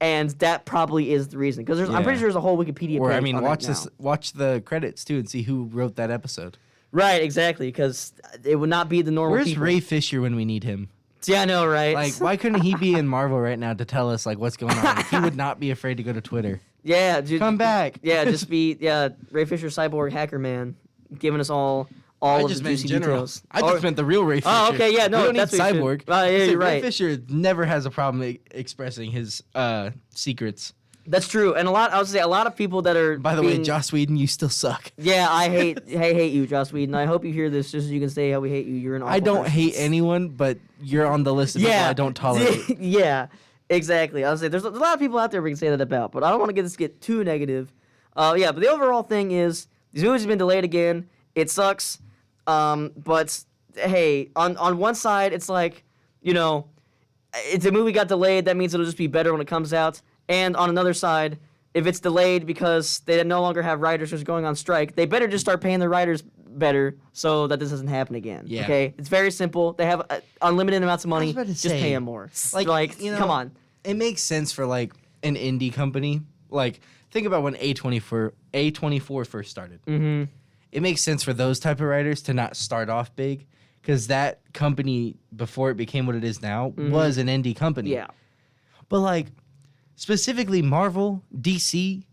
and that probably is the reason. Because I'm pretty sure there's a whole Wikipedia Or page I mean, on watch it now. watch the credits too, and see who wrote that episode. Right, exactly, because it would not be the normal Where's people. Ray Fisher when we need him? Yeah, I know, right? Like, why couldn't he be in Marvel right now to tell us like what's going on? He would not be afraid to go to Twitter. Yeah, Come back. Yeah, just be Ray Fisher, cyborg hacker man, giving us all of the juicy details. I just meant the real Ray Fisher. Oh, okay, yeah, no, we don't that's need what you Cyborg. should- yeah, you're Ray right. Fisher never has a problem expressing his secrets. That's true, and I would say a lot of people that are. By the way, Joss Whedon, you still suck. Yeah, I hate you, Joss Whedon. I hope you hear this just so you can say how we hate you. You're an awful I don't person. hate anyone, but you're on the list of people I don't tolerate. Yeah, exactly. I would say there's a lot of people out there we can say that about, but I don't want to get too negative. Yeah, but the overall thing is these movies have been delayed again. It sucks. But hey, on one side it's like, it's a movie got delayed. That means it'll just be better when it comes out. And on another side, if it's delayed because they no longer have writers who's going on strike, they better just start paying the writers better so that this doesn't happen again. Yeah. Okay, it's very simple. They have unlimited amounts of money. about to Just say, pay them more. Like, come on. It makes sense for like an indie company. Like, think about when A24 first started. Mm-hmm. It makes sense for those type of writers to not start off big, because that company, before it became what it is now, was an indie company. Yeah. But like, specifically Marvel, DC,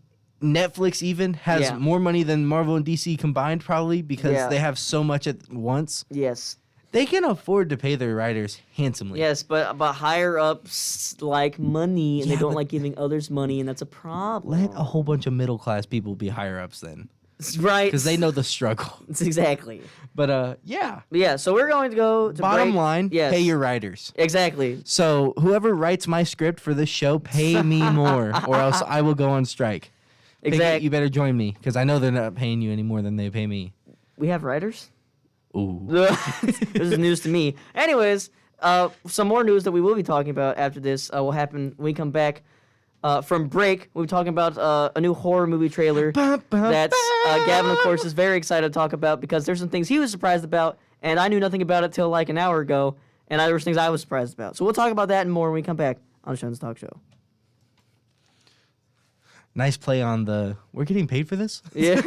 Netflix even has more money than Marvel and DC combined, probably because they have so much at once. Yes. They can afford to pay their writers handsomely. Yes, but higher ups like money, and they Yeah, don't but- like giving others money, and that's a problem. Let a whole bunch of middle class people be higher ups then, Right. because they know the struggle. Exactly. But yeah. Yeah, so we're going to go to Bottom break. line, Yes. pay your writers. Exactly. So whoever writes my script for this show, pay me more, or else I will go on strike. Pinkett, Exactly. you better join me, because I know they're not paying you any more than they pay me. We have writers? Ooh. This is news to me. Anyways, some more news that we will be talking about after this will happen when we come back from break. We'll be talking about a new horror movie trailer that Gavin, of course, is very excited to talk about because there's some things he was surprised about, and I knew nothing about it till like an hour ago, and there was things I was surprised about. So we'll talk about that and more when we come back on the Shun's Talk Show. Nice play on the. We're getting paid for this. Yeah,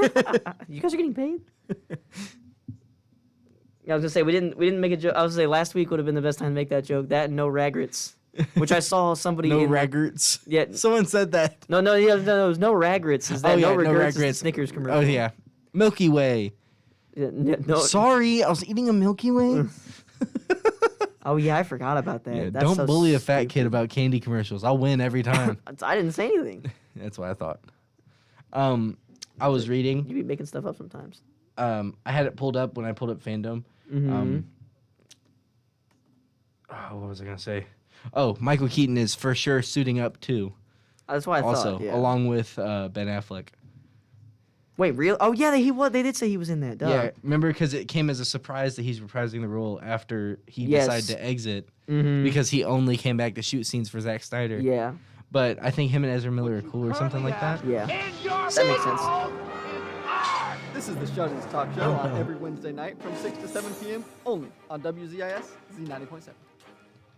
you guys are getting paid. Yeah, I was gonna say we didn't make a joke. I was gonna say last week would have been the best time to make that joke. That and no ragrets, which I saw somebody. No in, raggarts. Yeah. Someone said that. No, it was no ragrets. Is that no regrets? Is the Snickers commercial. Oh yeah, Milky Way. Yeah, no. Sorry, I was eating a Milky Way. Oh yeah, I forgot about that. Yeah, That's don't so bully a fat stupid. kid about candy commercials. I'll win every time. I didn't say anything. That's what I thought. I was reading. You be making stuff up sometimes. I had it pulled up when I pulled up Fandom. What was I gonna say? Oh, Michael Keaton is for sure suiting up too. That's why I Also, thought. Yeah. along with Ben Affleck. Wait, real? Oh yeah, they did say he was in that. Duh. Yeah, remember because it came as a surprise that he's reprising the role after he Yes. decided to exit Mhm. because he only came back to shoot scenes for Zack Snyder. Yeah. But I think him and Ezra Miller are cool or something like that. Yeah. That makes sense. This is the Shut-ins Talk Show on every Wednesday night from 6 to 7 p.m. only on WZIS Z90.7.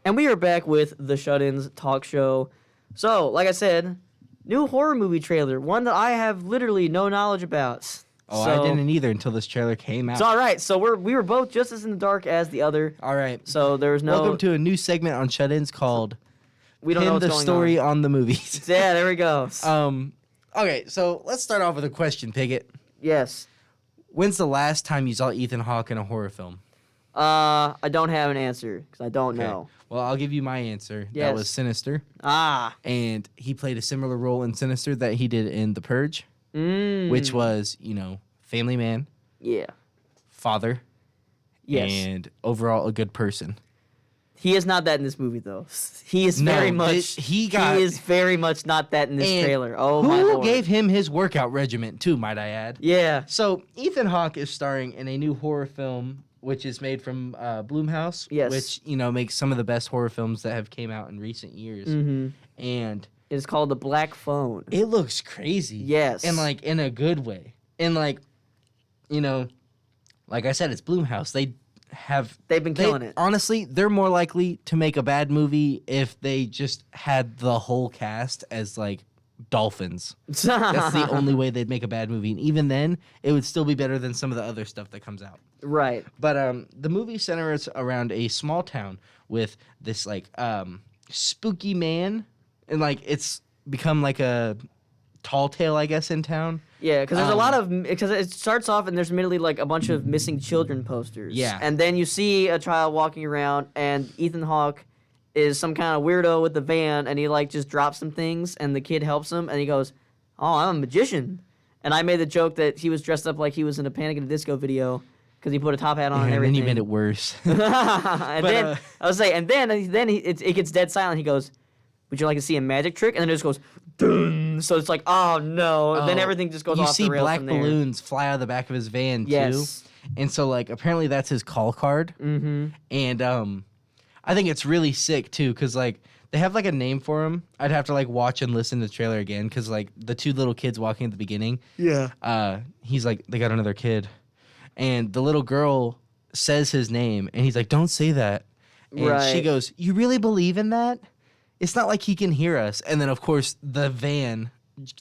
And we are back with the Shut-ins Talk Show. So, like I said, new horror movie trailer, one that I have literally no knowledge about. Oh, So- I didn't either until this trailer came out. It's all right. So we were both just as in the dark as the other. All right. So there was no. Welcome to a new segment on Shut-ins called we don't know Pin what's the going Story on. on the Movies. Yeah, there we go. Okay, so let's start off with a question, Piggott. Yes. When's the last time you saw Ethan Hawke in a horror film? I don't have an answer because I don't Okay. know. Well, I'll give you my answer. Yes. That was Sinister. Ah. And he played a similar role in Sinister that he did in The Purge, which was, family man, Yeah. father, Yes. and overall a good person. He is not that in this movie though. He is No, very much. he is very much not that in this And trailer. Oh my Who lord. gave him his workout regimen, too, might I add? Yeah. So, Ethan Hawke is starring in a new horror film, which is made from Blumhouse, Yes. which, makes some of the best horror films that have came out in recent years. Mm-hmm. And It's called The Black Phone. it looks crazy. Yes. And, in a good way. And, like I said, it's Blumhouse. They've been killing it. Honestly, they're more likely to make a bad movie if they just had the whole cast as like dolphins. That's the only way they'd make a bad movie, and even then, it would still be better than some of the other stuff that comes out. Right. But the movie centers around a small town with this like spooky man, and like it's become like a tall tale, I guess, in town. Yeah, because there's a lot of because it starts off and there's immediately like a bunch of missing children posters. Yeah. And then you see a child walking around, and Ethan Hawke is some kind of weirdo with the van, and he like just drops some things, and the kid helps him, and he goes, "Oh, I'm a magician." And I made the joke that he was dressed up like he was in a Panic at the Disco video because he put a top hat on and everything. And then he made it worse. I was like, and then it gets dead silent. He goes, "Would you like to see a magic trick?" And then it just goes, dun. So it's like, oh no. And then everything just goes off the rails black from there. balloons fly out of the back of his van Yes. too. And so like apparently that's his call card. Mm-hmm. And I think it's really sick too, because like they have like a name for him. I'd have to like watch and listen to the trailer again, because like the two little kids walking at the beginning. Yeah. He's like, they got another kid, and the little girl says his name, and he's like, don't say that. And she Right. goes, you really believe in that? It's not like he can hear us. And then of course the van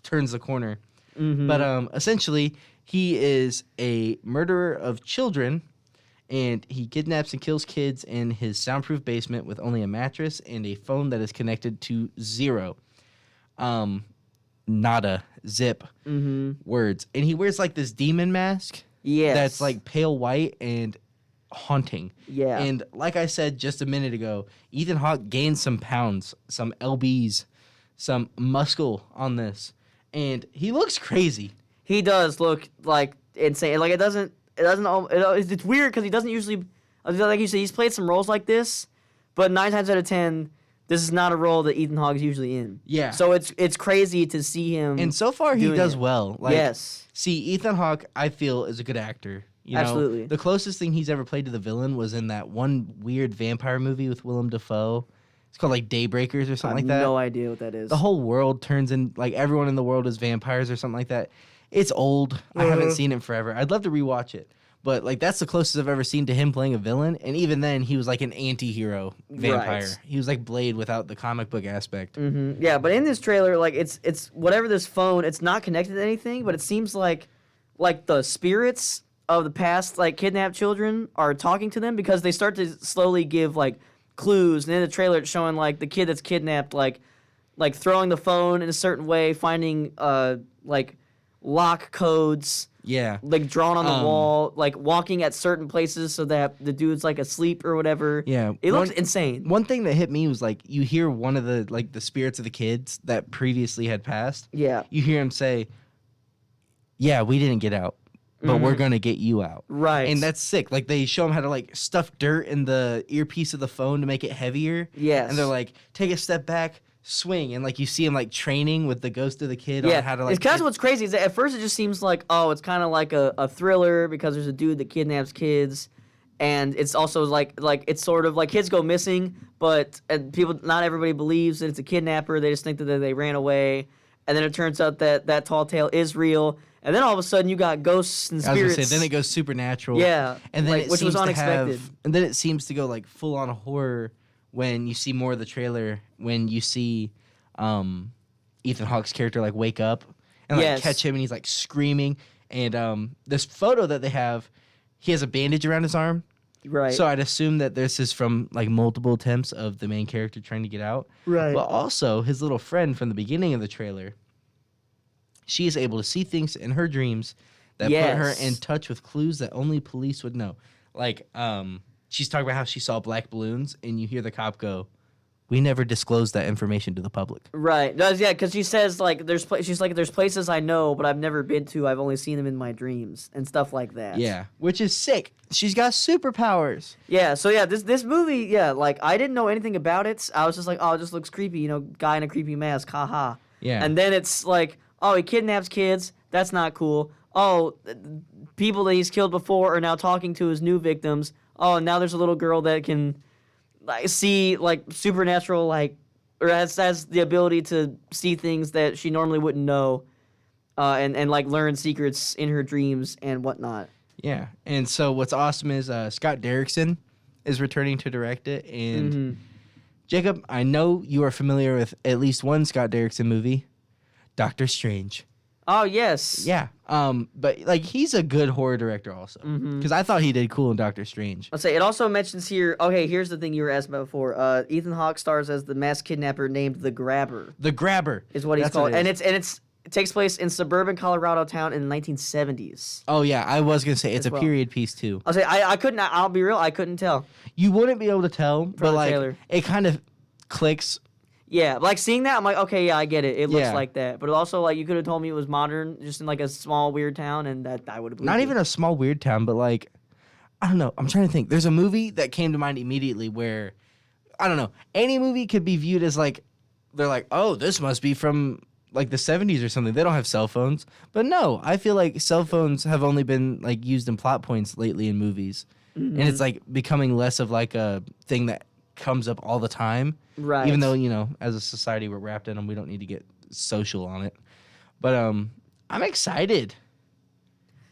turns the corner. Mm-hmm. But essentially he is a murderer of children, and he kidnaps and kills kids in his soundproof basement with only a mattress and a phone that is connected to zero. Nada, zip, words. And he wears like this demon mask Yes. that's like pale white and haunting. Yeah. And like I said just a minute ago, Ethan Hawke gained some pounds, some lbs, some muscle on this, and he looks crazy. He does look like insane. Like it's weird because he doesn't usually, like you said, he's played some roles like this, but 9 times out of 10, this is not a role that Ethan Hawke is usually in. Yeah. So it's crazy to see him. And so far he doing does it. well. Like, Yes. See, Ethan Hawke, I feel, is a good actor. You know, Absolutely. the closest thing he's ever played to the villain was in that one weird vampire movie with Willem Dafoe. It's called like Daybreakers or I something have like that. no idea what that is. The whole world turns in, like everyone in the world is vampires or something like that. It's old. I haven't seen it forever. I'd love to rewatch it. But like that's the closest I've ever seen to him playing a villain, and even then he was like an anti-hero vampire. Right. He was like Blade without the comic book aspect. Yeah, but in this trailer, like it's whatever this phone, it's not connected to anything, but it seems like the spirits of the past like kidnapped children are talking to them, because they start to slowly give like clues, and in the trailer it's showing like the kid that's kidnapped like throwing the phone in a certain way, finding like lock codes. Yeah. Like drawn on the wall, like walking at certain places so that the dude's like asleep or whatever. Yeah. It looks insane. One thing that hit me was like you hear one of the like the spirits of the kids that previously had passed. Yeah. You hear him say, "Yeah, we didn't get out, but we're gonna get you out." Right. And that's sick. Like they show him how to like stuff dirt in the earpiece of the phone to make it heavier. Yes. And they're like, take a step back, swing, and like you see him like training with the ghost of the kid Yeah, on how to like. it's kind of what's crazy is that at first it just seems like, oh, it's kind of like a thriller because there's a dude that kidnaps kids, and it's also like it's sort of like kids go missing, but not everybody believes that it's a kidnapper. They just think that they ran away, and then it turns out that tall tale is real, and then all of a sudden you got ghosts and I was spirits. gonna say, then it goes supernatural. Yeah, and then like, it which seems was to unexpected. have, and then it seems to go like full on horror when you see more of the trailer. When you see Ethan Hawke's character like wake up and like Yes. catch him, and he's like screaming. And this photo that they have, he has a bandage around his arm. Right. So I'd assume that this is from like multiple attempts of the main character trying to get out. Right. But also his little friend from the beginning of the trailer, she is able to see things in her dreams that put her Yes. in touch with clues that only police would know. Like, she's talking about how she saw black balloons, and you hear the cop go, "We never disclosed that information to the public." Right. Yeah, because she says like she's like there's places I know but I've never been to. I've only seen them in my dreams and stuff like that. Yeah, which is sick. She's got superpowers. Yeah. So yeah, this movie, yeah, like I didn't know anything about it. I was just like, oh, it just looks creepy, guy in a creepy mask, haha. Yeah. And then it's like, oh, he kidnaps kids. That's not cool. Oh, people that he's killed before are now talking to his new victims. Oh, and now there's a little girl that can like see like supernatural or has the ability to see things that she normally wouldn't know, and like learn secrets in her dreams and whatnot. Yeah, and so what's awesome is Scott Derrickson is returning to direct it, and Jacob, I know you are familiar with at least one Scott Derrickson movie, Doctor Strange. Oh yes. Yeah, but like he's a good horror director also, because I thought he did cool in Doctor Strange. Let's say it also mentions here. Okay, here's the thing you were asked about before. Ethan Hawke stars as the masked kidnapper named the Grabber. The Grabber Is what he's That's called, what and it takes place in suburban Colorado town in the 1970s. Oh yeah, I was gonna say it's As a well. period piece too. I'll say I couldn't. I'll be real. I couldn't tell. You wouldn't be able to tell, but the like trailer. it kind of clicks. Yeah, like seeing that, I'm like, okay, yeah, I get it. It looks Yeah. like that. But also, like, you could have told me it was modern, just in like a small weird town, and that I would have. Not even a small weird town, but like I don't know. I'm trying to think. There's a movie that came to mind immediately where I don't know. Any movie could be viewed as like they're like, oh, this must be from like the 70s or something. They don't have cell phones, but no, I feel like cell phones have only been like used in plot points lately in movies, and it's like becoming less of like a thing that comes up all the time. Right. Even though, you know, as a society we're wrapped in them, we don't need to get social on it. But I'm excited.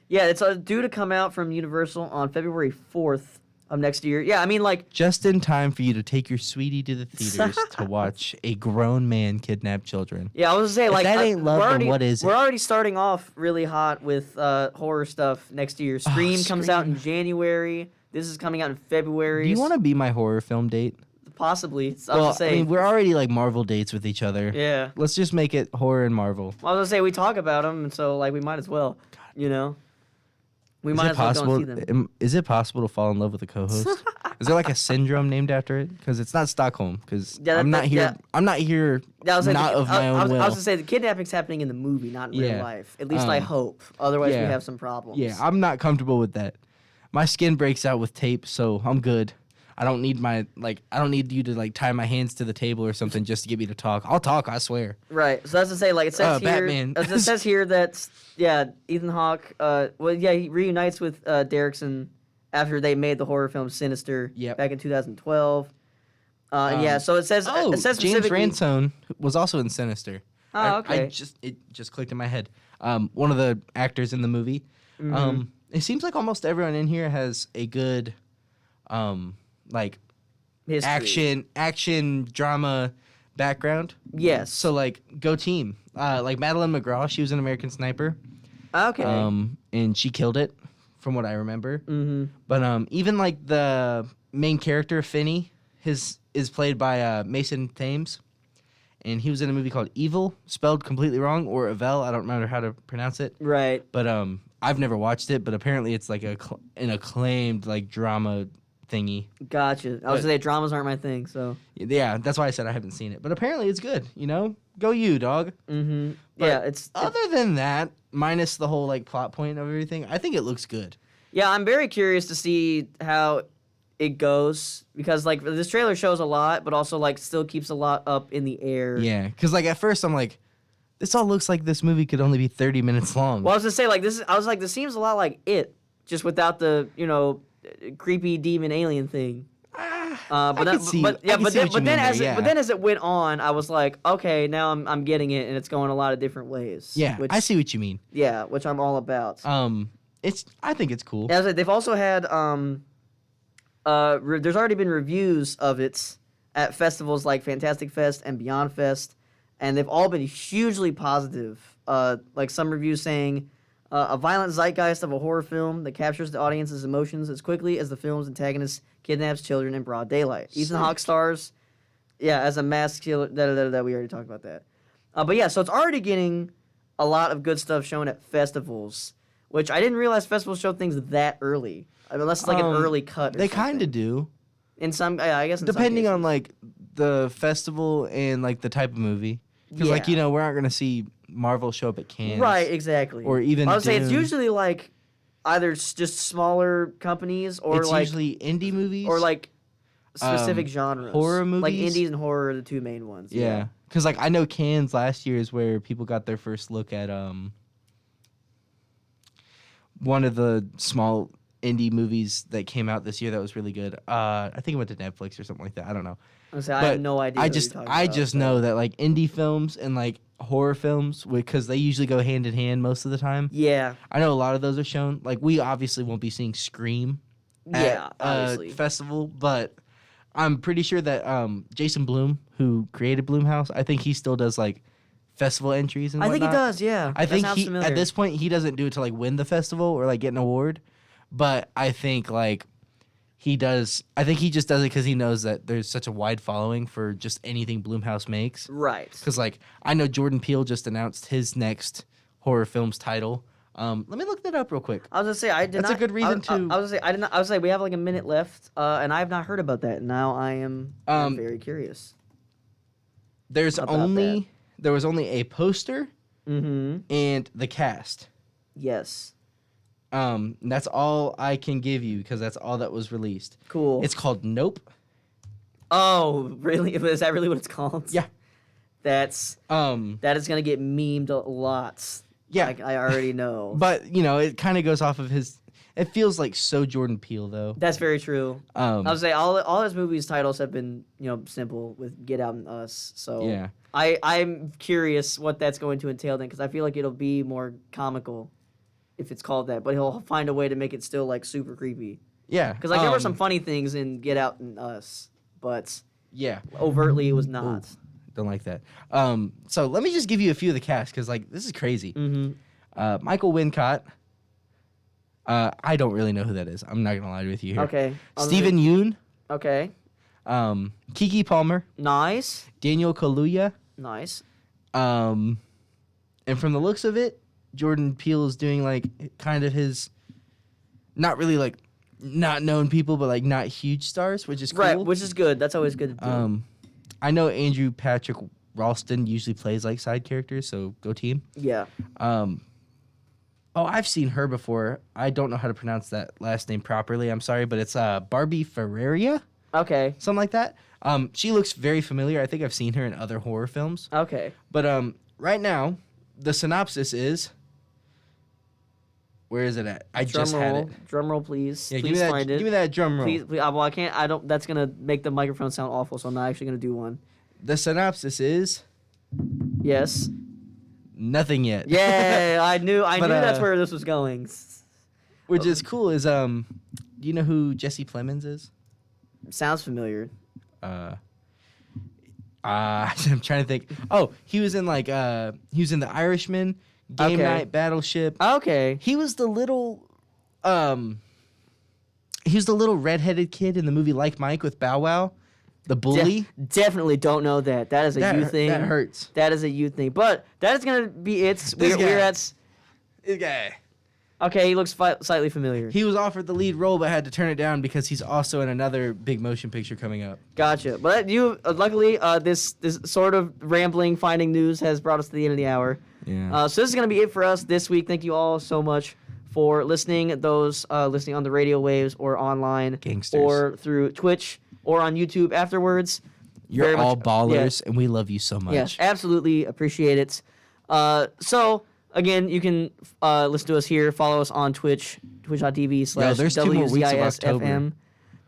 Yeah, it's due to come out from Universal on February 4th of next year. Yeah, I mean, like, Just in time for you to take your sweetie to the theaters to watch a grown man kidnap children. yeah, I was gonna say, like, that ain't love, we're then already, what is it? We're already starting off really hot with horror stuff next year. Scream comes out in January. This is coming out in February. Do you want to be my horror film date? Possibly. I was Well, gonna say, I mean, we're already like Marvel dates with each other. yeah. Let's just make it horror and Marvel. Well, I was gonna say we talk about them, and so like we might as well, you know. We Is might it as well go possible? and see them. Is it possible to fall in love with a co-host? Is there like a syndrome named after it? Because it's not Stockholm. Because Yeah, I'm not here. yeah. I'm not here. Yeah, I was like, not of my own will. I was gonna say the kidnapping's happening in the movie, not in real Yeah. life. At least I hope. Otherwise, we yeah. have some problems. Yeah, I'm not comfortable with that. My skin breaks out with tape, so I'm good. I don't need I don't need you to like tie my hands to the table or something just to get me to talk. I'll talk, I swear. Right. So that's to say, like it says here. Batman. It says here that Ethan Hawke. He reunites with Derrickson after they made the horror film Sinister. Yep. Back in 2012. So it says. Oh, it says James specifically. Ransone was also in Sinister. Oh, okay. It just clicked in my head. One of the actors in the movie. Mm-hmm. It seems like almost everyone in here has a good, like History. action drama background. Yes. So like, go team. Like Madeline McGraw, she was an American Sniper. Okay. And she killed it, from what I remember. Mm-hmm. But even like the main character Finney, is played by Mason Thames, and he was in a movie called Evil, spelled completely wrong, or Evel. I don't remember how to pronounce it. Right. But I've never watched it, but apparently it's like an acclaimed like drama thingy. Gotcha. I was gonna say dramas aren't my thing, so. Yeah, that's why I said I haven't seen it. But apparently it's good. You know, go you, dog. Mm-hmm. But Yeah, it's Other than that, minus the whole like plot point of everything, I think it looks good. Yeah, I'm very curious to see how it goes because like this trailer shows a lot, but also like still keeps a lot up in the air. Yeah, because like at first I'm like, this all looks like this movie could only be 30 minutes long. Well, I was gonna say like this seems a lot like It, just without the creepy demon alien thing. But then as it went on, I was like, okay, now I'm getting it, and it's going a lot of different ways. Yeah, which, I see what you mean. Yeah, which I'm all about. I think it's cool. As they've also had there's already been reviews of it at festivals like Fantastic Fest and Beyond Fest, and they've all been hugely positive. Like some reviews saying, a violent zeitgeist of a horror film that captures the audience's emotions as quickly as the film's antagonist kidnaps children in broad daylight. Ethan Hawke stars, as a masked killer. That we already talked about that. But yeah, so it's already getting a lot of good stuff shown at festivals, which I didn't realize festivals show things that early. I mean, unless it's like an early cut. They kind of do. In some, I guess. Depending on like the festival and like the type of movie. Because like we're not gonna see Marvel show up at Cannes. Right, exactly. Or even I would say it's Dune. usually like either just smaller companies or It's like usually indie movies or like specific genres. horror Like movies. indies and horror are the two main ones. Yeah, because like I know Cannes last year is where people got their first look at one of the small indie movies that came out this year that was really good. I think it went to Netflix or something like that. I don't know. I have no idea. I just know that like indie films and like horror films because they usually go hand in hand most of the time. Yeah. I know a lot of those are shown. Like we obviously won't be seeing Scream Yeah, at obviously. festival, but I'm pretty sure that Jason Blum, who created Blumhouse, I think he still does like festival entries and I think he whatnot. does, yeah. I That think sounds he familiar. at this point he doesn't do it to like win the festival or like get an award, but I think like he does. I think he just does it because he knows that there's such a wide following for just anything Blumhouse makes. Right. Because like I know Jordan Peele just announced his next horror film's title. Let me look that up real quick. I was gonna say I did That's a not. good reason I to- was gonna say I did not. I was gonna say we have like a minute left, and I have not heard about that. Now I'm very curious. There was about only a poster Mm-hmm. and the cast. Yes. That's all I can give you because that's all that was released. Cool. It's called Nope. Oh, really? Is that really what it's called? Yeah. That is gonna get memed a lot. Yeah. Like, I already know. But you know, it kind of goes off of his. It feels like so Jordan Peele though. That's very true. I Um, would say all his movies titles have been simple with Get Out and Us. So Yeah. I'm curious what that's going to entail then because I feel like it'll be more comical if it's called that, but he'll find a way to make it still like super creepy. yeah. Because like there were some funny things in Get Out and Us, but Yeah. overtly it was not. Don't like that. So let me just give you a few of the cast because like this is crazy. Mm-hmm. Michael Wincott. I don't really know who that is. I'm not gonna lie with you here. Okay. Stephen Yoon. Okay. Kiki Palmer. Nice. Daniel Kaluuya. Nice. And from the looks of it, Jordan Peele is doing like kind of his, not really like not known people, but like not huge stars, which is cool. Right, which is good. That's always good to do. I know Andrew Patrick Ralston usually plays like side characters, so go team. Yeah. I've seen her before. I don't know how to pronounce that last name properly. I'm sorry, but it's Barbie Ferreira, Okay. something like that. She looks very familiar. I think I've seen her in other horror films. Okay. But right now, the synopsis is. Where is it at? I just had it. Drum roll, please. Yeah, Please find it. give me that drum roll. Please, well, I can't. I don't. That's gonna make the microphone sound awful. So I'm not actually gonna do one. The synopsis is Yes. nothing yet. Yeah, I knew. I But, knew that's where this was going. Which is cool. Is do you know who Jesse Plemons is? Sounds familiar. I'm trying to think. Oh, he was in The Irishman, Game Okay. Night, Battleship. Okay. He was the little redheaded kid in the movie Like Mike with Bow Wow, the bully. Definitely don't know that. That is a you thing. That hurts. That is a you thing. But that is gonna be it. This guy. We're at. This guy. Okay, he looks slightly familiar. He was offered the lead role but had to turn it down because he's also in another big motion picture coming up. Gotcha. But you, luckily, this sort of rambling, finding news has brought us to the end of the hour. Yeah. So this is going to be it for us this week. Thank you all so much for listening. Those listening on the radio waves or online, Gangsters. or through Twitch or on YouTube afterwards. You're Very all much- ballers, and we love you so much. Yes, absolutely appreciate it. So again, you can listen to us here. Follow us on Twitch, twitch.tv/WZIS-FM. there's 2 more weeks of October.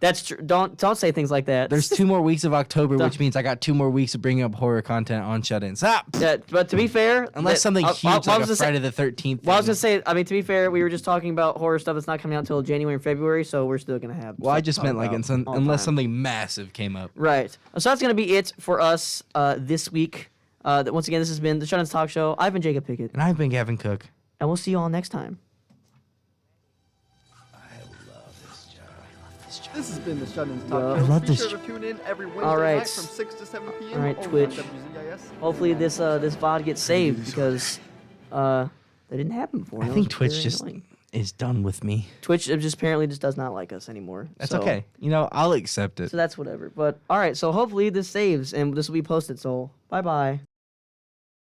That's true. Don't say things like that. There's 2 more weeks of October, Duh. which means I got 2 more weeks of bringing up horror content on Shut-In. Stop! Yeah, but to be fair, Unless something huge like a gonna say- Friday the 13th. Well, I was thing. gonna say, I mean, to be fair, we were just talking about horror stuff that's not coming out until January and February, so we're still gonna have. Well, I stuff just to meant talk like about all the unless time. something massive came up. Right. So that's gonna be it for us this week. Once again, this has been the Shut-Ins Talk Show. I've been Jacob Pickett, And I've been Gavin Cook. and we'll see you all next time. This has been the Shut-Ins Yeah. Talk I Show. love Be this sure to tune in every Wednesday All right. night from 6 to 7 p.m. All right, only on Twitch. WZIS. Hopefully this VOD gets saved because that didn't happen before. I and it think was Twitch very just annoying. is done with me. Twitch just apparently just does not like us anymore. That's so, okay. You know, I'll accept it. So that's whatever. But all right, so hopefully this saves and this will be posted. So bye bye.